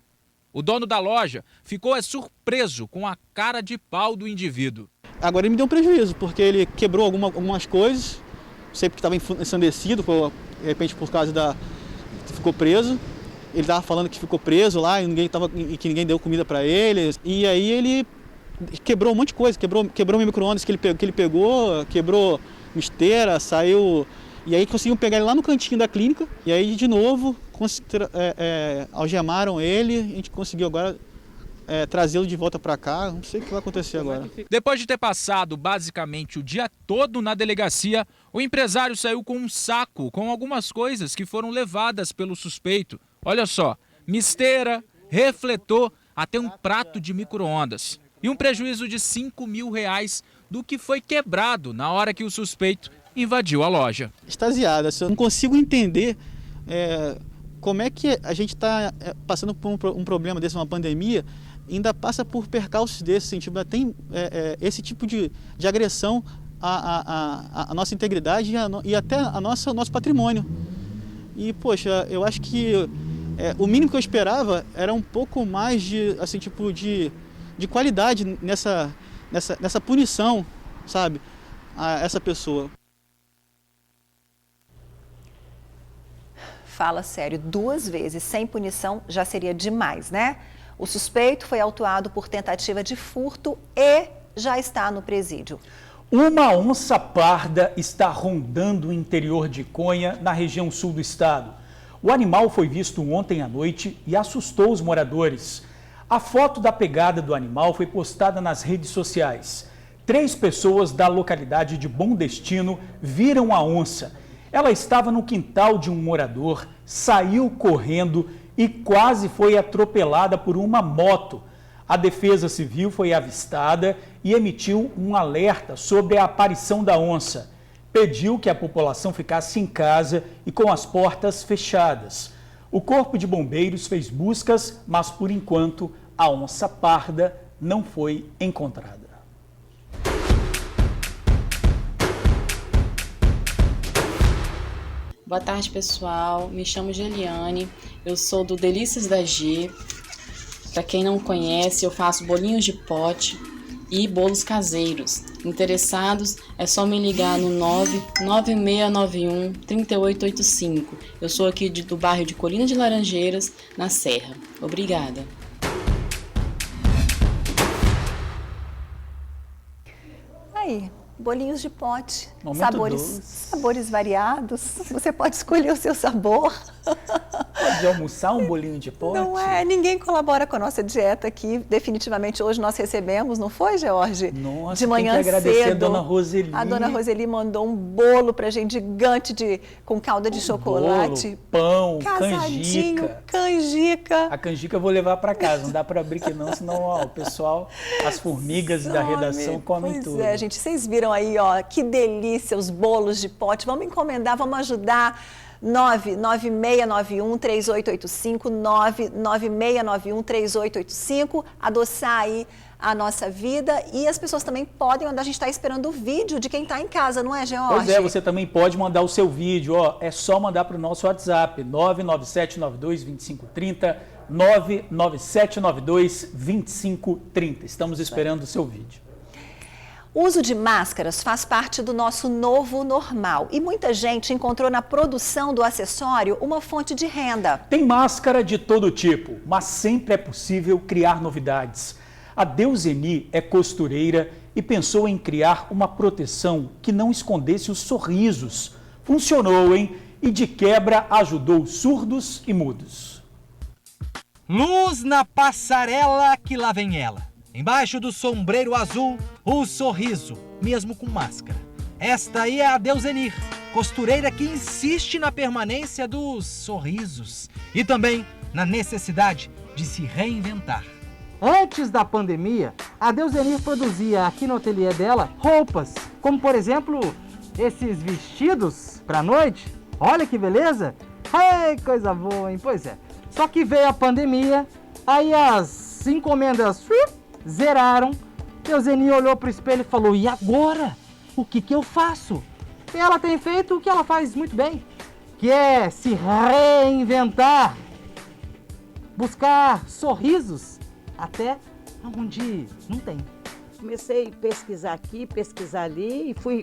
O dono da loja ficou surpreso com a cara de pau do indivíduo. Agora ele me deu um prejuízo, porque ele quebrou algumas coisas, sei porque estava ensandecido, de repente por causa ficou preso. Ele estava falando que ficou preso lá e que ninguém deu comida para ele. E aí ele quebrou um monte de coisa, quebrou meu micro-ondas que ele pegou, quebrou esteira, saiu. E aí conseguiam pegar ele lá no cantinho da clínica. E aí de novo algemaram ele, a gente conseguiu agora trazê-lo de volta para cá, não sei o que vai acontecer agora. Depois de ter passado basicamente o dia todo na delegacia, o empresário saiu com um saco com algumas coisas que foram levadas pelo suspeito. Olha só, misteira, refletor, até um prato de micro-ondas. E um prejuízo de R$5.000 do que foi quebrado na hora que o suspeito invadiu a loja. Extasiada, eu não consigo entender como é que a gente está passando por um problema desse, uma pandemia, ainda passa por percalços desse sentido, tem esse tipo de agressão à nossa integridade e até ao nosso patrimônio. E, poxa, eu acho que o mínimo que eu esperava era um pouco mais de qualidade nessa punição, sabe, a essa pessoa. Fala sério, 2 vezes sem punição já seria demais, né? O suspeito foi autuado por tentativa de furto e já está no presídio. Uma onça parda está rondando o interior de Conha, na região sul do estado. O animal foi visto ontem à noite e assustou os moradores. A foto da pegada do animal foi postada nas redes sociais. 3 pessoas da localidade de Bom Destino viram a onça. Ela estava no quintal de um morador, saiu correndo e quase foi atropelada por uma moto. A Defesa Civil foi avistada e emitiu um alerta sobre a aparição da onça. Pediu que a população ficasse em casa e com as portas fechadas. O Corpo de Bombeiros fez buscas, mas por enquanto a onça parda não foi encontrada. Boa tarde, pessoal. Me chamo Geliane, eu sou do Delícias da G. Para quem não conhece, eu faço bolinhos de pote e bolos caseiros. Interessados, é só me ligar no 99691 3885. Eu sou aqui do bairro de Colina de Laranjeiras, na Serra. Obrigada. Aí, bolinhos de pote, Momento sabores variados. Você pode escolher o seu sabor. Pode almoçar um bolinho de pote? Não é, ninguém colabora com a nossa dieta aqui. Definitivamente hoje nós recebemos, não foi, George? Nossa, de manhã tem que agradecer cedo. a dona Roseli. A dona Roseli mandou um bolo pra gente gigante com calda de chocolate. Bolo, pão, casadinho, canjica. A canjica eu vou levar para casa, não dá para abrir que não, senão ó, o pessoal, as formigas da redação comem tudo. Pois é, gente, vocês viram aí, ó, que delícia os bolos de pote. Vamos encomendar, vamos ajudar. 99691-3885, 99691-3885, adoçar aí a nossa vida. E as pessoas também podem mandar, a gente está esperando o vídeo de quem está em casa, não é, George? Pois é, você também pode mandar o seu vídeo, ó, é só mandar para o nosso WhatsApp, 997922530, 997922530. Estamos esperando o seu vídeo. O uso de máscaras faz parte do nosso novo normal e muita gente encontrou na produção do acessório uma fonte de renda. Tem máscara de todo tipo, mas sempre é possível criar novidades. A Deuseni é costureira e pensou em criar uma proteção que não escondesse os sorrisos. Funcionou, hein? E de quebra ajudou surdos e mudos. Luz na passarela que lá vem ela. Embaixo do sombreiro azul, o sorriso, mesmo com máscara. Esta aí é a Deusenir, costureira que insiste na permanência dos sorrisos e também na necessidade de se reinventar. Antes da pandemia, a Deusenir produzia aqui no ateliê dela roupas, como por exemplo, esses vestidos para noite. Olha que beleza! Ai, coisa boa, hein? Pois é. Só que veio a pandemia, aí as encomendas zeraram. Deusenir olhou para o espelho e falou, e agora? O que eu faço? E ela tem feito o que ela faz muito bem, que é se reinventar, buscar sorrisos até onde não tem. Comecei a pesquisar aqui, pesquisar ali, e fui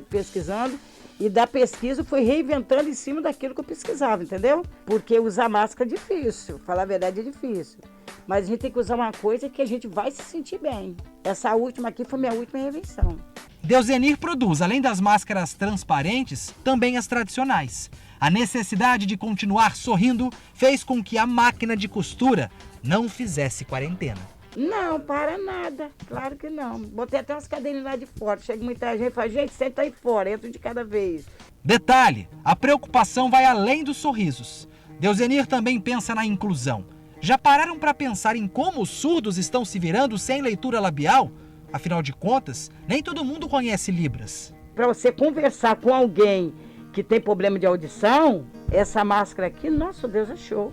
pesquisando, e da pesquisa fui reinventando em cima daquilo que eu pesquisava, entendeu? Porque usar máscara é difícil, falar a verdade é difícil. Mas a gente tem que usar uma coisa que a gente vai se sentir bem. Essa última aqui foi minha última reinvenção. Deusenir produz, além das máscaras transparentes, também as tradicionais. A necessidade de continuar sorrindo fez com que a máquina de costura não fizesse quarentena. Não, para nada. Claro que não. Botei até umas cadeirinhas lá de fora. Chega muita gente e fala, gente, senta aí fora, entra de cada vez. Detalhe, a preocupação vai além dos sorrisos. Deusenir também pensa na inclusão. Já pararam para pensar em como os surdos estão se virando sem leitura labial? Afinal de contas, nem todo mundo conhece Libras. Para você conversar com alguém que tem problema de audição, essa máscara aqui, nosso Deus, é show.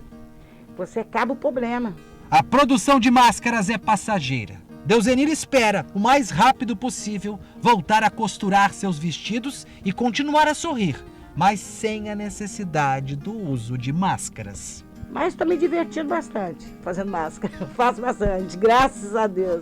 Você acaba o problema. A produção de máscaras é passageira. Deusenir espera, o mais rápido possível, voltar a costurar seus vestidos e continuar a sorrir, mas sem a necessidade do uso de máscaras. Mas estou me divertindo bastante fazendo máscara. Faço bastante, graças a Deus.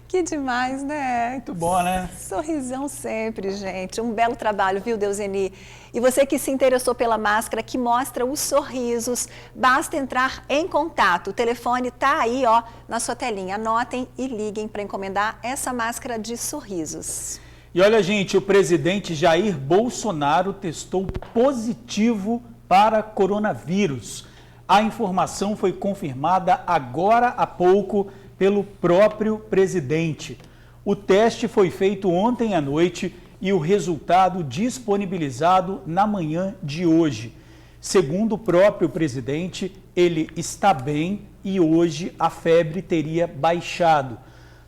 Que demais, né? Muito bom, né? Sorrisão sempre, gente. Um belo trabalho, viu, Deusenir? E você que se interessou pela máscara que mostra os sorrisos, basta entrar em contato. O telefone tá aí, ó, na sua telinha. Anotem e liguem para encomendar essa máscara de sorrisos. E olha, gente, o presidente Jair Bolsonaro testou positivo para coronavírus. A informação foi confirmada agora há pouco pelo próprio presidente. O teste foi feito ontem à noite e o resultado disponibilizado na manhã de hoje. Segundo o próprio presidente, ele está bem e hoje a febre teria baixado.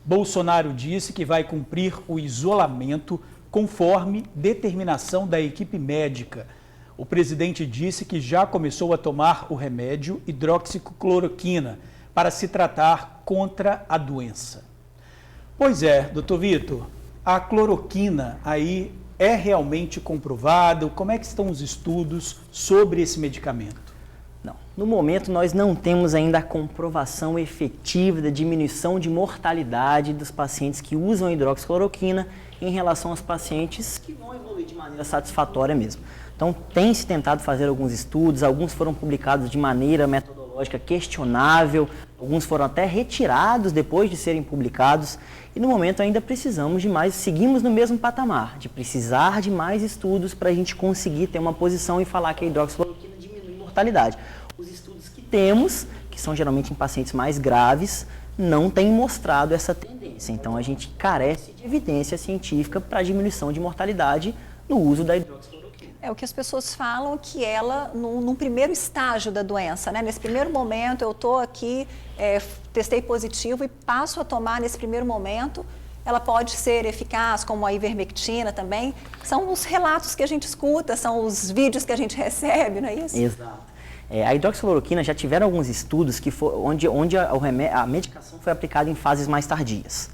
Bolsonaro disse que vai cumprir o isolamento conforme determinação da equipe médica. O presidente disse que já começou a tomar o remédio hidroxicloroquina para se tratar contra a doença. Pois é, doutor Vitor, a cloroquina aí é realmente comprovada? Como é que estão os estudos sobre esse medicamento? Não, no momento nós não temos ainda a comprovação efetiva da diminuição de mortalidade dos pacientes que usam a hidroxicloroquina em relação aos pacientes que vão evoluir de maneira satisfatória mesmo. Então tem se tentado fazer alguns estudos, alguns foram publicados de maneira metodológica questionável, alguns foram até retirados depois de serem publicados e no momento ainda precisamos de mais, seguimos no mesmo patamar, de precisar de mais estudos para a gente conseguir ter uma posição e falar que a hidroxicloroquina diminui a mortalidade. Os estudos que temos, que são geralmente em pacientes mais graves, não têm mostrado essa tendência. Então a gente carece de evidência científica para a diminuição de mortalidade no uso da hidroxicloroquina. É o que as pessoas falam que ela, num primeiro estágio da doença, né? Nesse primeiro momento eu estou aqui, testei positivo e passo a tomar nesse primeiro momento, ela pode ser eficaz, como a ivermectina também. São os relatos que a gente escuta, são os vídeos que a gente recebe, não é isso? Exato. A hidroxicloroquina já tiveram alguns estudos que onde a medicação foi aplicada em fases mais tardias.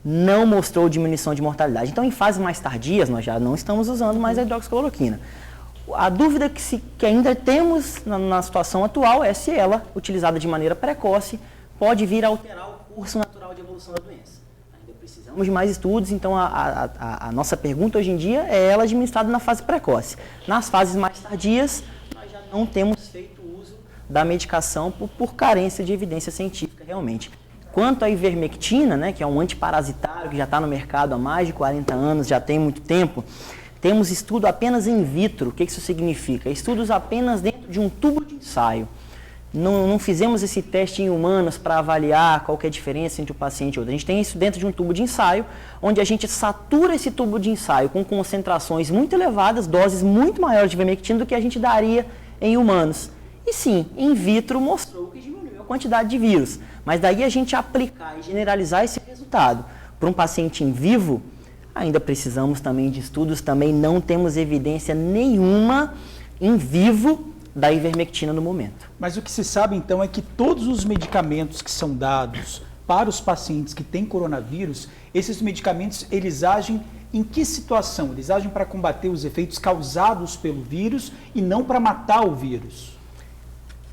Não mostrou diminuição de mortalidade. Então, em fases mais tardias, nós já não estamos usando mais a hidroxicloroquina. A dúvida que ainda temos na situação atual é se ela, utilizada de maneira precoce, pode vir a alterar o curso natural de evolução da doença. Ainda precisamos de mais estudos, então a nossa pergunta hoje em dia é ela administrada na fase precoce. Nas fases mais tardias, nós já não temos feito uso da medicação por carência de evidência científica realmente. Quanto à ivermectina, né, que é um antiparasitário que já está no mercado há mais de 40 anos, já tem muito tempo, temos estudo apenas in vitro. O que isso significa? Estudos apenas dentro de um tubo de ensaio. Não fizemos esse teste em humanos para avaliar qual que é a diferença entre um paciente e outro. A gente tem isso dentro de um tubo de ensaio, onde a gente satura esse tubo de ensaio com concentrações muito elevadas, doses muito maiores de ivermectina do que a gente daria em humanos. E sim, in vitro mostrou que diminuiu a quantidade de vírus. Mas daí a gente aplicar e generalizar esse resultado para um paciente em vivo, ainda precisamos também de estudos, também não temos evidência nenhuma em vivo da ivermectina no momento. Mas o que se sabe então é que todos os medicamentos que são dados para os pacientes que têm coronavírus, esses medicamentos eles agem em que situação? Eles agem para combater os efeitos causados pelo vírus e não para matar o vírus?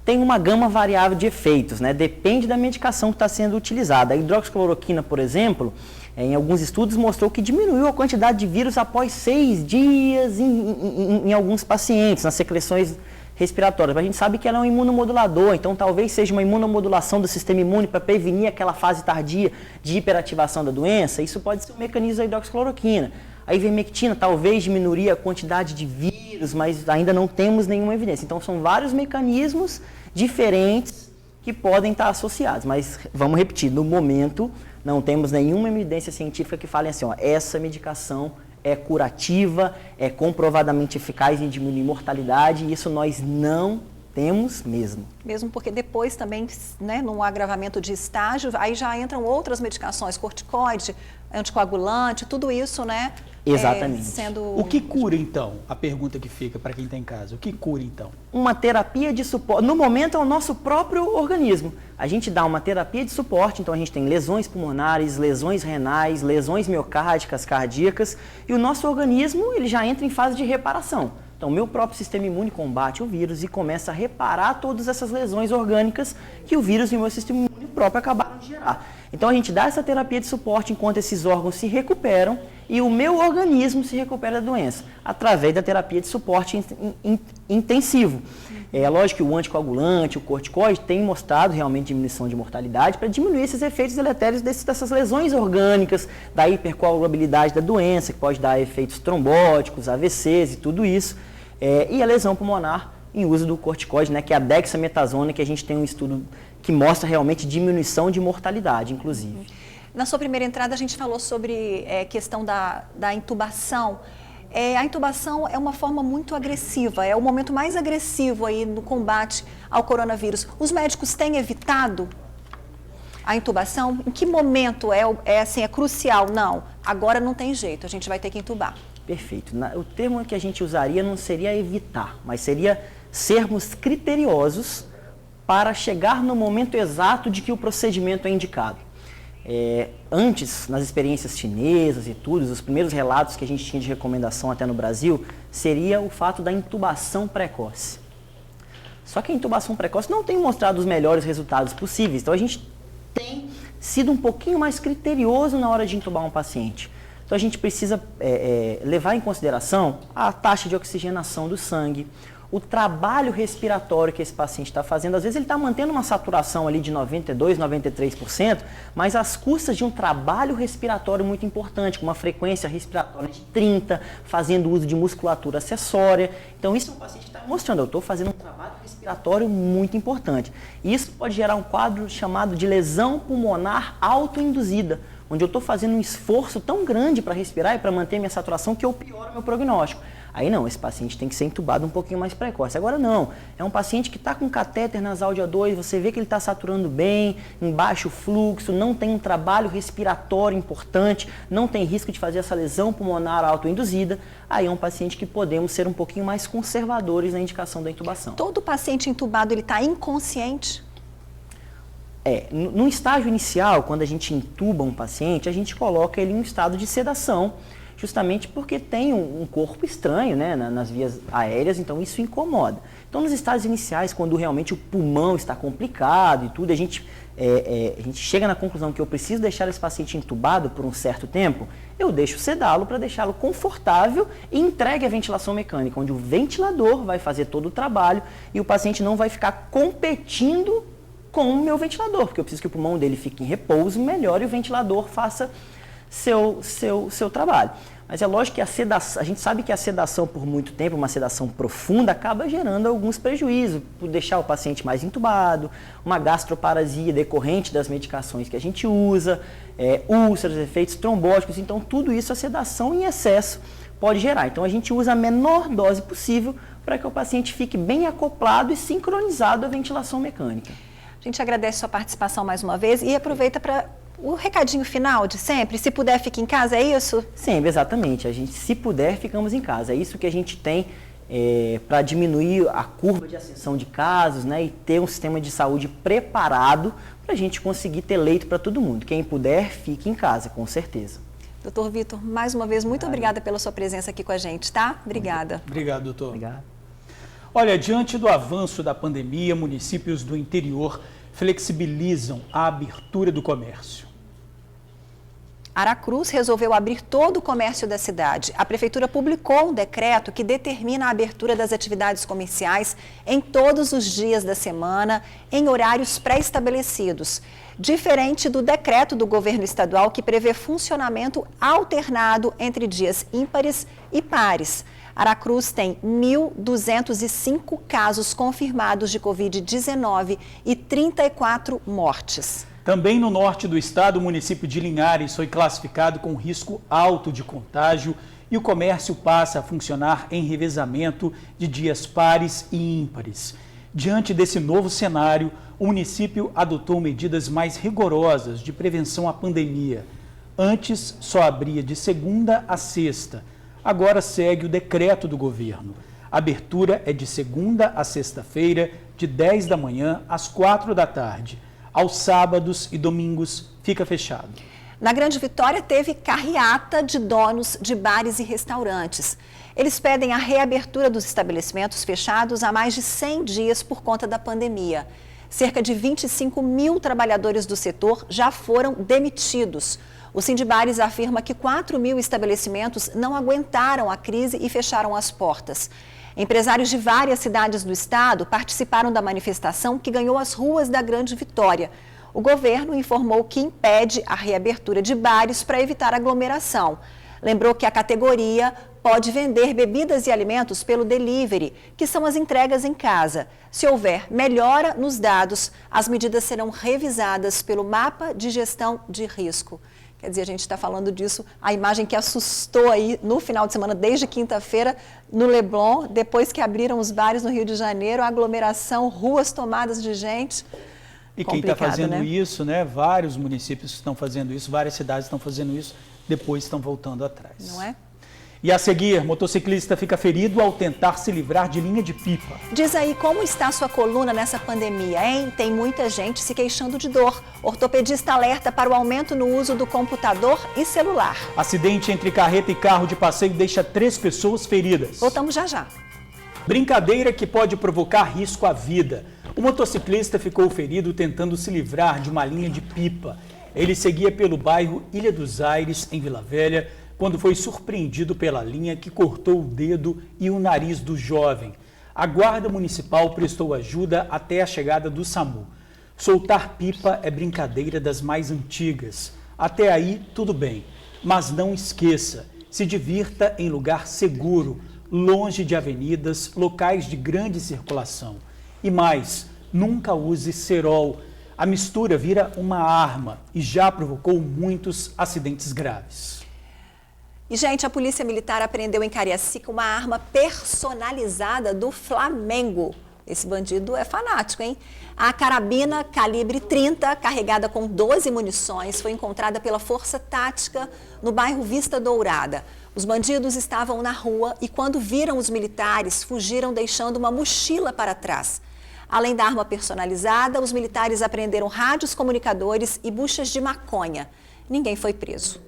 Tem uma gama variável de efeitos, né? Depende da medicação que está sendo utilizada. A hidroxicloroquina, por exemplo, em alguns estudos mostrou que diminuiu a quantidade de vírus após 6 dias em alguns pacientes, nas secreções respiratórias. Mas a gente sabe que ela é um imunomodulador, então talvez seja uma imunomodulação do sistema imune para prevenir aquela fase tardia de hiperativação da doença. Isso pode ser um mecanismo da hidroxicloroquina. A ivermectina talvez diminuiria a quantidade de vírus, mas ainda não temos nenhuma evidência. Então são vários mecanismos diferentes que podem estar associados. Mas vamos repetir, no momento não temos nenhuma evidência científica que fale assim, ó, essa medicação é curativa, é comprovadamente eficaz em diminuir mortalidade, e isso nós não Temos mesmo. Mesmo porque depois também, né, num agravamento de estágio, aí já entram outras medicações, corticoide, anticoagulante, tudo isso, né? Exatamente. Sendo... O que cura, então? A pergunta que fica para quem está em casa. O que cura, então? Uma terapia de suporte. No momento, é o nosso próprio organismo. A gente dá uma terapia de suporte, então a gente tem lesões pulmonares, lesões renais, lesões miocárdicas, cardíacas, e o nosso organismo ele já entra em fase de reparação. Então, o meu próprio sistema imune combate o vírus e começa a reparar todas essas lesões orgânicas que o vírus e o meu sistema imune próprio acabaram de gerar. Então, a gente dá essa terapia de suporte enquanto esses órgãos se recuperam e o meu organismo se recupera da doença, através da terapia de suporte intensivo. É lógico que o anticoagulante, o corticoide, tem mostrado realmente diminuição de mortalidade para diminuir esses efeitos deletérios dessas lesões orgânicas, da hipercoagulabilidade da doença, que pode dar efeitos trombóticos, AVCs e tudo isso. E a lesão pulmonar em uso do corticoide, né, que é a dexametasona, que a gente tem um estudo que mostra realmente diminuição de mortalidade, inclusive. Na sua primeira entrada, a gente falou sobre questão da intubação. A intubação é uma forma muito agressiva, é o momento mais agressivo aí no combate ao coronavírus. Os médicos têm evitado a intubação? Em que momento é crucial? Não, agora não tem jeito, a gente vai ter que intubar. Perfeito. O termo que a gente usaria não seria evitar, mas seria sermos criteriosos para chegar no momento exato de que o procedimento é indicado. Antes, nas experiências chinesas e tudo, os primeiros relatos que a gente tinha de recomendação até no Brasil, seria o fato da intubação precoce. Só que a intubação precoce não tem mostrado os melhores resultados possíveis, então a gente tem sido um pouquinho mais criterioso na hora de intubar um paciente. Então a gente precisa levar em consideração a taxa de oxigenação do sangue, o trabalho respiratório que esse paciente está fazendo. Às vezes ele está mantendo uma saturação ali de 92%, 93%, mas às custas de um trabalho respiratório muito importante, com uma frequência respiratória de 30%, fazendo uso de musculatura acessória. Então isso é um paciente que está mostrando, eu estou fazendo um trabalho respiratório muito importante. E isso pode gerar um quadro chamado de lesão pulmonar autoinduzida, onde eu estou fazendo um esforço tão grande para respirar e para manter minha saturação que eu pioro meu prognóstico. Aí não, esse paciente tem que ser intubado um pouquinho mais precoce. Agora não, é um paciente que está com catéter nasal de O2, você vê que ele está saturando bem, em baixo fluxo, não tem um trabalho respiratório importante, não tem risco de fazer essa lesão pulmonar autoinduzida. Aí é um paciente que podemos ser um pouquinho mais conservadores na indicação da intubação. Todo paciente intubado, ele está inconsciente? No estágio inicial, quando a gente intuba um paciente, a gente coloca ele em um estado de sedação, justamente porque tem um corpo estranho, né, nas vias aéreas, então isso incomoda. Então, nos estágios iniciais, quando realmente o pulmão está complicado e tudo, a gente chega na conclusão que eu preciso deixar esse paciente intubado por um certo tempo, eu deixo sedá-lo para deixá-lo confortável e entregue a ventilação mecânica, onde o ventilador vai fazer todo o trabalho e o paciente não vai ficar competindo com o meu ventilador, porque eu preciso que o pulmão dele fique em repouso melhor e o ventilador faça seu trabalho. Mas é lógico que a gente sabe que a sedação por muito tempo, uma sedação profunda, acaba gerando alguns prejuízos, por deixar o paciente mais entubado, uma gastroparesia decorrente das medicações que a gente usa, úlceras, efeitos trombóticos, então tudo isso a sedação em excesso pode gerar. Então a gente usa a menor dose possível para que o paciente fique bem acoplado e sincronizado à ventilação mecânica. A gente agradece a sua participação mais uma vez e aproveita para o recadinho final de sempre, se puder fique em casa, é isso? Sempre, exatamente. A gente, se puder, ficamos em casa. É isso que a gente tem para diminuir a curva de ascensão de casos, né, e ter um sistema de saúde preparado para a gente conseguir ter leito para todo mundo. Quem puder, fique em casa, com certeza. Doutor Vitor, mais uma vez, muito obrigada pela sua presença aqui com a gente, tá? Obrigada. Obrigado, doutor. Obrigado. Olha, diante do avanço da pandemia, municípios do interior flexibilizam a abertura do comércio. Aracruz resolveu abrir todo o comércio da cidade. A prefeitura publicou um decreto que determina a abertura das atividades comerciais em todos os dias da semana, em horários pré-estabelecidos. Diferente do decreto do governo estadual que prevê funcionamento alternado entre dias ímpares e pares. Aracruz tem 1.205 casos confirmados de Covid-19 e 34 mortes. Também no norte do estado, o município de Linhares foi classificado com risco alto de contágio e o comércio passa a funcionar em revezamento de dias pares e ímpares. Diante desse novo cenário, o município adotou medidas mais rigorosas de prevenção à pandemia. Antes, só abria de segunda a sexta. Agora segue o decreto do governo. A abertura é de segunda a sexta-feira, de 10 da manhã às 4 da tarde. Aos sábados e domingos fica fechado. Na Grande Vitória teve carreata de donos de bares e restaurantes. Eles pedem a reabertura dos estabelecimentos fechados há mais de 100 dias por conta da pandemia. Cerca de 25 mil trabalhadores do setor já foram demitidos. O Sindibares afirma que 4 mil estabelecimentos não aguentaram a crise e fecharam as portas. Empresários de várias cidades do estado participaram da manifestação que ganhou as ruas da Grande Vitória. O governo informou que impede a reabertura de bares para evitar aglomeração. Lembrou que a categoria pode vender bebidas e alimentos pelo delivery, que são as entregas em casa. Se houver melhora nos dados, as medidas serão revisadas pelo mapa de gestão de risco. Quer dizer, a gente está falando disso, a imagem que assustou aí no final de semana, desde quinta-feira, no Leblon, depois que abriram os bares no Rio de Janeiro, a aglomeração, ruas tomadas de gente. E quem está fazendo isso, né? Vários municípios estão fazendo isso, várias cidades estão fazendo isso, depois estão voltando atrás. Não é? E a seguir, motociclista fica ferido ao tentar se livrar de linha de pipa. Diz aí como está sua coluna nessa pandemia, hein? Tem muita gente se queixando de dor. Ortopedista alerta para o aumento no uso do computador e celular. Acidente entre carreta e carro de passeio deixa 3 pessoas feridas. Voltamos já já. Brincadeira que pode provocar risco à vida. O motociclista ficou ferido tentando se livrar de uma linha de pipa. Ele seguia pelo bairro Ilha dos Aires, em Vila Velha, quando foi surpreendido pela linha que cortou o dedo e o nariz do jovem. A Guarda Municipal prestou ajuda até a chegada do SAMU. Soltar pipa é brincadeira das mais antigas. Até aí, tudo bem. Mas não esqueça, se divirta em lugar seguro, longe de avenidas, locais de grande circulação. E mais, nunca use cerol. A mistura vira uma arma e já provocou muitos acidentes graves. E, gente, a Polícia Militar apreendeu em Cariacica uma arma personalizada do Flamengo. Esse bandido é fanático, hein? A carabina calibre 30, carregada com 12 munições, foi encontrada pela Força Tática no bairro Vista Dourada. Os bandidos estavam na rua e, quando viram os militares, fugiram deixando uma mochila para trás. Além da arma personalizada, os militares apreenderam rádios comunicadores e buchas de maconha. Ninguém foi preso.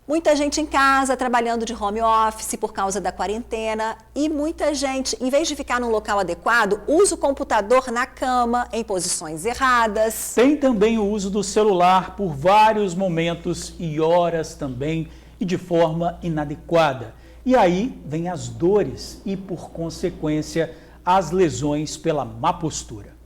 Muita gente em casa, trabalhando de home office por causa da quarentena, e muita gente, em vez de ficar num local adequado, usa o computador na cama, em posições erradas. Tem também o uso do celular por vários momentos e horas também, e de forma inadequada. E aí vem as dores e, por consequência, as lesões pela má postura.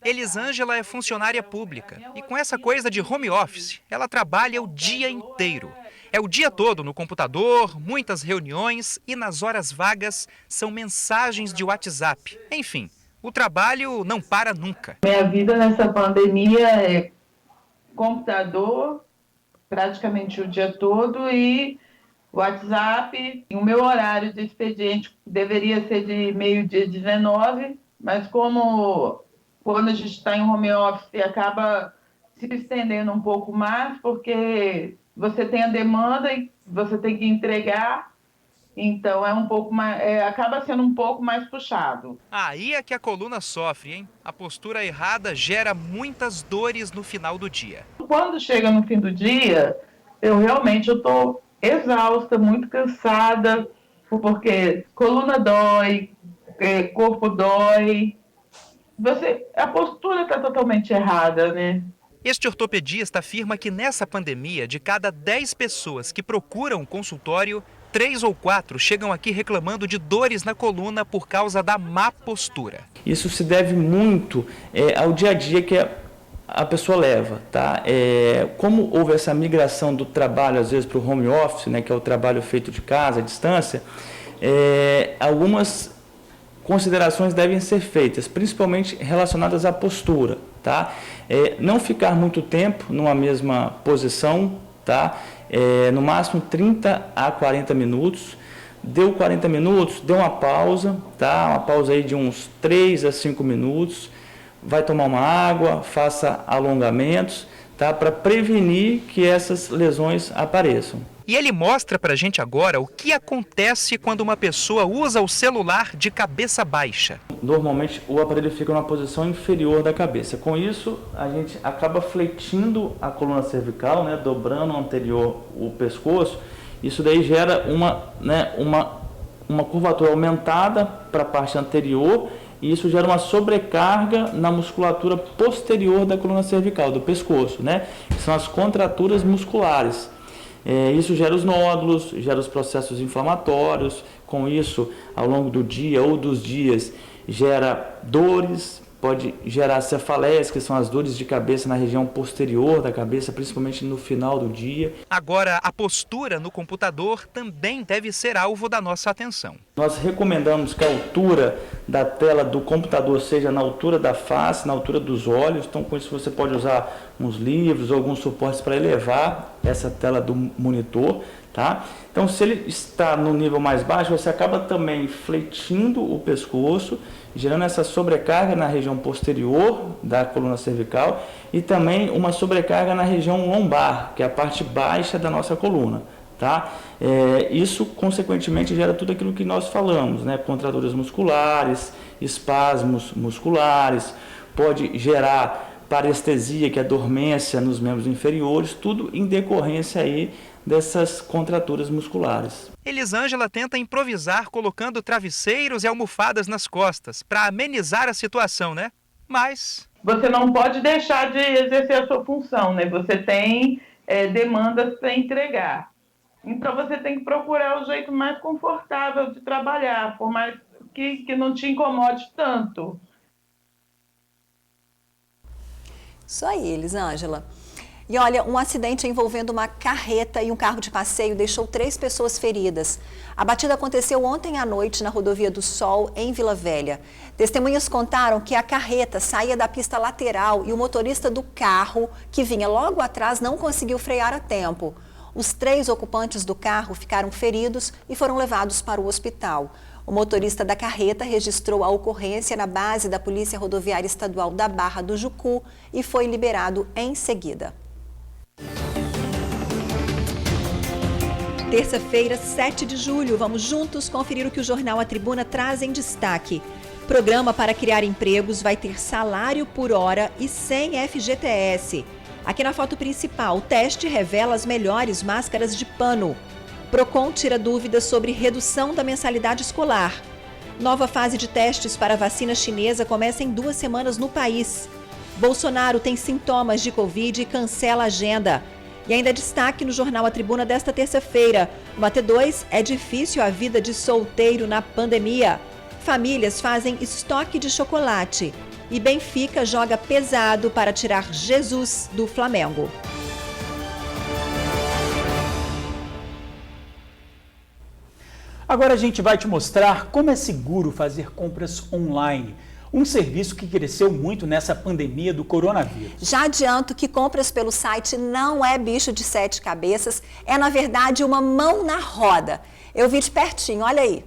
Elisângela é funcionária pública e com essa coisa de home office, ela trabalha o dia inteiro. É o dia todo no computador, muitas reuniões e nas horas vagas são mensagens de WhatsApp. Enfim, o trabalho não para nunca. Minha vida nessa pandemia é computador praticamente o dia todo e WhatsApp. O meu horário de expediente deveria ser de meio-dia 19, mas como quando a gente está em home office acaba se estendendo um pouco mais, porque você tem a demanda e você tem que entregar, então é um pouco mais, acaba sendo um pouco mais puxado. Aí é que a coluna sofre, hein? A postura errada gera muitas dores no final do dia. Quando chega no fim do dia, eu estou exausta, muito cansada, porque coluna dói, corpo dói. A postura está totalmente errada, né? Este ortopedista afirma que nessa pandemia, de cada 10 pessoas que procuram um consultório, 3 ou 4 chegam aqui reclamando de dores na coluna por causa da má postura. Isso se deve muito ao dia a dia que a pessoa leva, tá? Como houve essa migração do trabalho, às vezes, para o home office, né, que é o trabalho feito de casa, à distância, algumas considerações devem ser feitas, principalmente relacionadas à postura, tá? Não ficar muito tempo numa mesma posição, tá? No máximo 30 a 40 minutos. deu 40 minutos, deu uma pausa, tá? Uma pausa aí de uns 3 a 5 minutos, vai tomar uma água, faça alongamentos, tá? Para prevenir que essas lesões apareçam. E ele mostra pra gente agora o que acontece quando uma pessoa usa o celular de cabeça baixa. Normalmente o aparelho fica numa posição inferior da cabeça. Com isso, a gente acaba fletindo a coluna cervical, né, dobrando anterior o pescoço. Isso daí gera uma curvatura aumentada para a parte anterior e isso gera uma sobrecarga na musculatura posterior da coluna cervical, do pescoço, né? Que são as contraturas musculares. Isso gera os nódulos, gera os processos inflamatórios. Com isso, ao longo do dia ou dos dias, gera dores, pode gerar cefaleias, que são as dores de cabeça na região posterior da cabeça, principalmente no final do dia. Agora, a postura no computador também deve ser alvo da nossa atenção. Nós recomendamos que a altura da tela do computador seja na altura da face, na altura dos olhos. Então, com isso você pode usar uns livros ou alguns suportes para elevar essa tela do monitor, tá? Então, se ele está no nível mais baixo, você acaba também fletindo o pescoço, gerando essa sobrecarga na região posterior da coluna cervical e também uma sobrecarga na região lombar, que é a parte baixa da nossa coluna, tá? Isso, consequentemente, gera tudo aquilo que nós falamos, né? Contraturas musculares, espasmos musculares, pode gerar parestesia, que é dormência nos membros inferiores, tudo em decorrência aí dessas contraturas musculares. Elisângela tenta improvisar colocando travesseiros e almofadas nas costas para amenizar a situação, né? Mas você não pode deixar de exercer a sua função, né? Você tem demandas para entregar. Então você tem que procurar o jeito mais confortável de trabalhar, por mais que não te incomode tanto. Isso aí, Elisângela. E olha, um acidente envolvendo uma carreta e um carro de passeio deixou 3 pessoas feridas. A batida aconteceu ontem à noite na Rodovia do Sol, em Vila Velha. Testemunhas contaram que a carreta saía da pista lateral e o motorista do carro, que vinha logo atrás, não conseguiu frear a tempo. Os 3 ocupantes do carro ficaram feridos e foram levados para o hospital. O motorista da carreta registrou a ocorrência na base da Polícia Rodoviária Estadual da Barra do Jucu e foi liberado em seguida. Terça-feira, 7 de julho, vamos juntos conferir o que o jornal A Tribuna traz em destaque. Programa para criar empregos vai ter salário por hora e sem FGTS. Aqui na foto principal, o teste revela as melhores máscaras de pano. Procon tira dúvidas sobre redução da mensalidade escolar. Nova fase de testes para a vacina chinesa começa em 2 semanas no país. Bolsonaro tem sintomas de Covid e cancela a agenda. E ainda destaque no jornal A Tribuna desta terça-feira. No AT2, é difícil a vida de solteiro na pandemia. Famílias fazem estoque de chocolate. E Benfica joga pesado para tirar Jesus do Flamengo. Agora a gente vai te mostrar como é seguro fazer compras online. Um serviço que cresceu muito nessa pandemia do coronavírus. Já adianto que compras pelo site não é bicho de 7 cabeças, é na verdade uma mão na roda. Eu vi de pertinho, olha aí.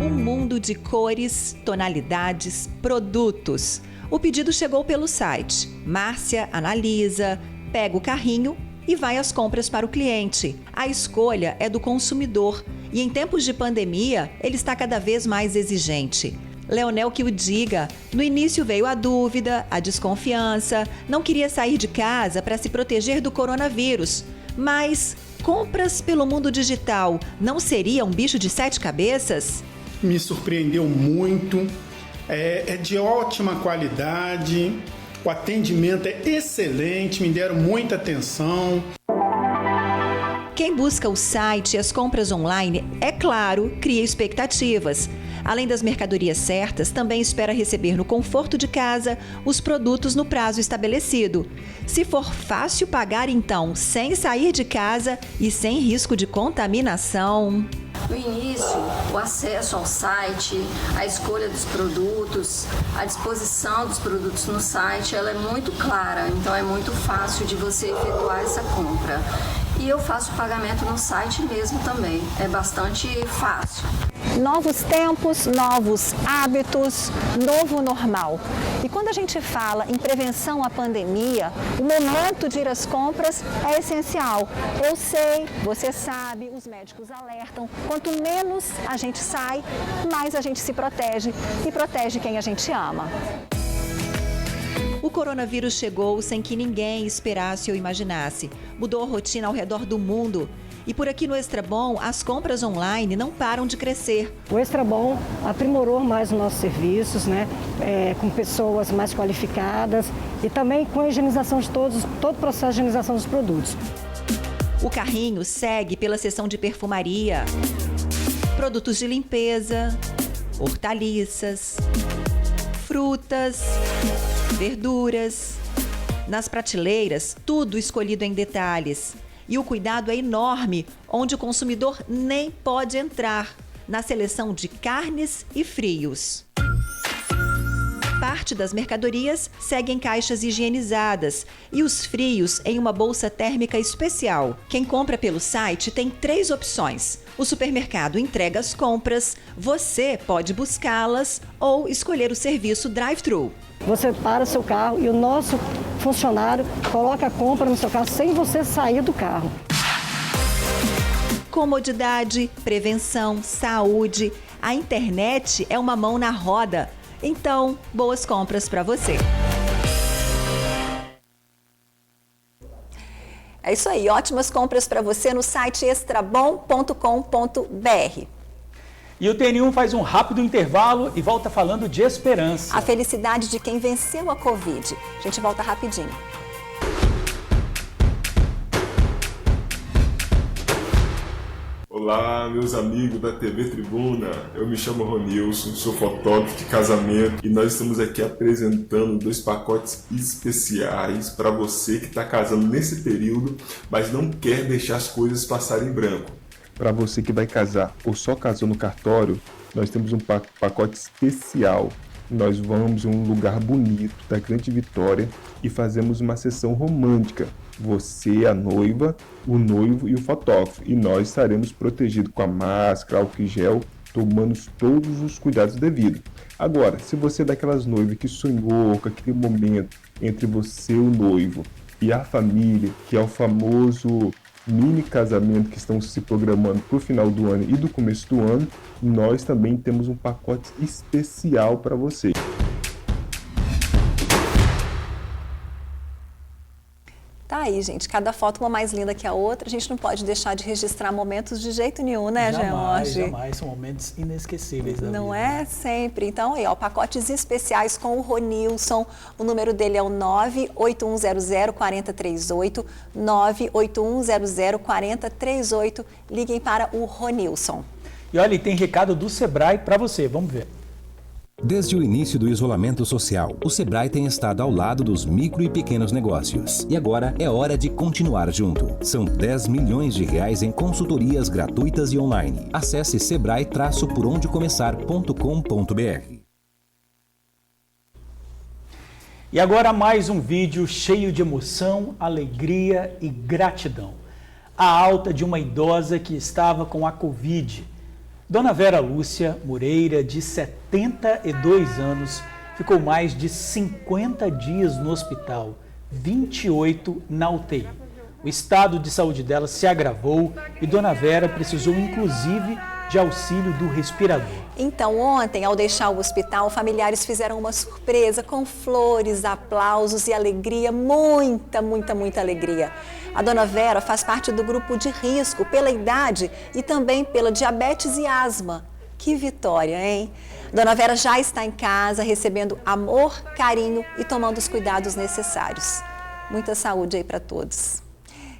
Um mundo de cores, tonalidades, produtos. O pedido chegou pelo site. Márcia analisa, pega o carrinho e vai às compras para o cliente. A escolha é do consumidor e em tempos de pandemia, ele está cada vez mais exigente. Leonel que o diga, no início veio a dúvida, a desconfiança, não queria sair de casa para se proteger do coronavírus. Mas compras pelo mundo digital não seria um bicho de 7 cabeças? Me surpreendeu muito, é de ótima qualidade. O atendimento é excelente, me deram muita atenção. Quem busca o site e as compras online, é claro, cria expectativas. Além das mercadorias certas, também espera receber no conforto de casa os produtos no prazo estabelecido. Se for fácil pagar, então, sem sair de casa e sem risco de contaminação. No início, o acesso ao site, a escolha dos produtos, a disposição dos produtos no site, ela é muito clara, então é muito fácil de você efetuar essa compra. e eu faço o pagamento no site mesmo também. É bastante fácil. Novos tempos, novos hábitos, novo normal. E quando a gente fala em prevenção à pandemia, o momento de ir às compras é essencial. Eu sei, você sabe, os médicos alertam, quanto menos a gente sai, mais a gente se protege e protege quem a gente ama. O coronavírus chegou sem que ninguém esperasse ou imaginasse. Mudou a rotina ao redor do mundo. E por aqui no Extra Bom, as compras online não param de crescer. O Extra Bom aprimorou mais os nossos serviços, né? Com pessoas mais qualificadas e também com a higienização de todo o processo de higienização dos produtos. O carrinho segue pela seção de perfumaria, produtos de limpeza, hortaliças, frutas, verduras. Nas prateleiras, tudo escolhido em detalhes. E o cuidado é enorme, onde o consumidor nem pode entrar, na seleção de carnes e frios. Parte das mercadorias segue em caixas higienizadas e os frios em uma bolsa térmica especial. Quem compra pelo site tem 3 opções. O supermercado entrega as compras, você pode buscá-las ou escolher o serviço drive-thru. Você para o seu carro e o nosso funcionário coloca a compra no seu carro sem você sair do carro. Comodidade, prevenção, saúde. A internet é uma mão na roda. Então, boas compras para você. É isso aí, ótimas compras para você no site extrabom.com.br. E o TN1 faz um rápido intervalo e volta falando de esperança. A felicidade de quem venceu a Covid. A gente volta rapidinho. Olá, meus amigos da TV Tribuna. Eu me chamo Ronilson, sou fotógrafo de casamento e nós estamos aqui apresentando 2 pacotes especiais para você que está casando nesse período, mas não quer deixar as coisas passarem em branco. Para você que vai casar ou só casou no cartório, nós temos um pacote especial. Nós vamos em um lugar bonito da Grande Vitória e fazemos uma sessão romântica. Você, a noiva, o noivo e o fotógrafo. E nós estaremos protegidos com a máscara, álcool em gel, tomando todos os cuidados devidos. Agora, se você é daquelas noivas que sonhou com aquele momento entre você, o noivo, e a família, que é o famoso mini casamento que estão se programando para o final do ano e do começo do ano, nós também temos um pacote especial para você. Tá aí, gente. Cada foto uma mais linda que a outra. A gente não pode deixar de registrar momentos de jeito nenhum, né, Jamais, George? jamais. São momentos inesquecíveis da vida. Não é sempre. Então, aí, ó, pacotes especiais com o Ronilson. O número dele é o 98100-4038. 98100-4038. Liguem para o Ronilson. E olha, tem recado do Sebrae para você. Vamos ver. Desde o início do isolamento social, o Sebrae tem estado ao lado dos micro e pequenos negócios. E agora é hora de continuar junto. São 10 milhões de reais em consultorias gratuitas e online. Acesse sebrae-porondecomeçar.com.br. E agora mais um vídeo cheio de emoção, alegria e gratidão. A alta de uma idosa que estava com a Covid. Dona Vera Lúcia Moreira, de 72 anos, ficou mais de 50 dias no hospital, 28 na UTI. O estado de saúde dela se agravou e Dona Vera precisou, inclusive, de auxílio do respirador. Então, ontem, ao deixar o hospital, familiares fizeram uma surpresa com flores, aplausos e alegria, muita alegria. A Dona Vera faz parte do grupo de risco pela idade e também pela diabetes e asma. Que vitória, hein? Dona Vera já está em casa, recebendo amor, carinho e tomando os cuidados necessários. Muita saúde aí para todos.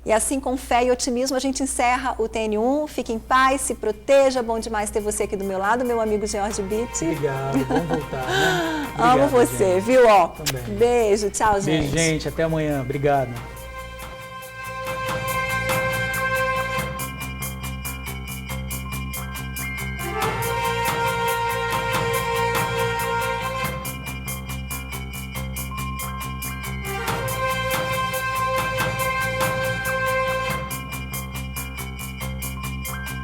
E assim, com fé e otimismo, a gente encerra o TN1. Fique em paz, se proteja. Bom demais ter você aqui do meu lado, meu amigo George Bitt. Obrigado, bom voltar, né? Obrigado, amo você, gente. viu? Ó, também. Beijo, tchau, gente. Beijo, gente. Até amanhã. Obrigado.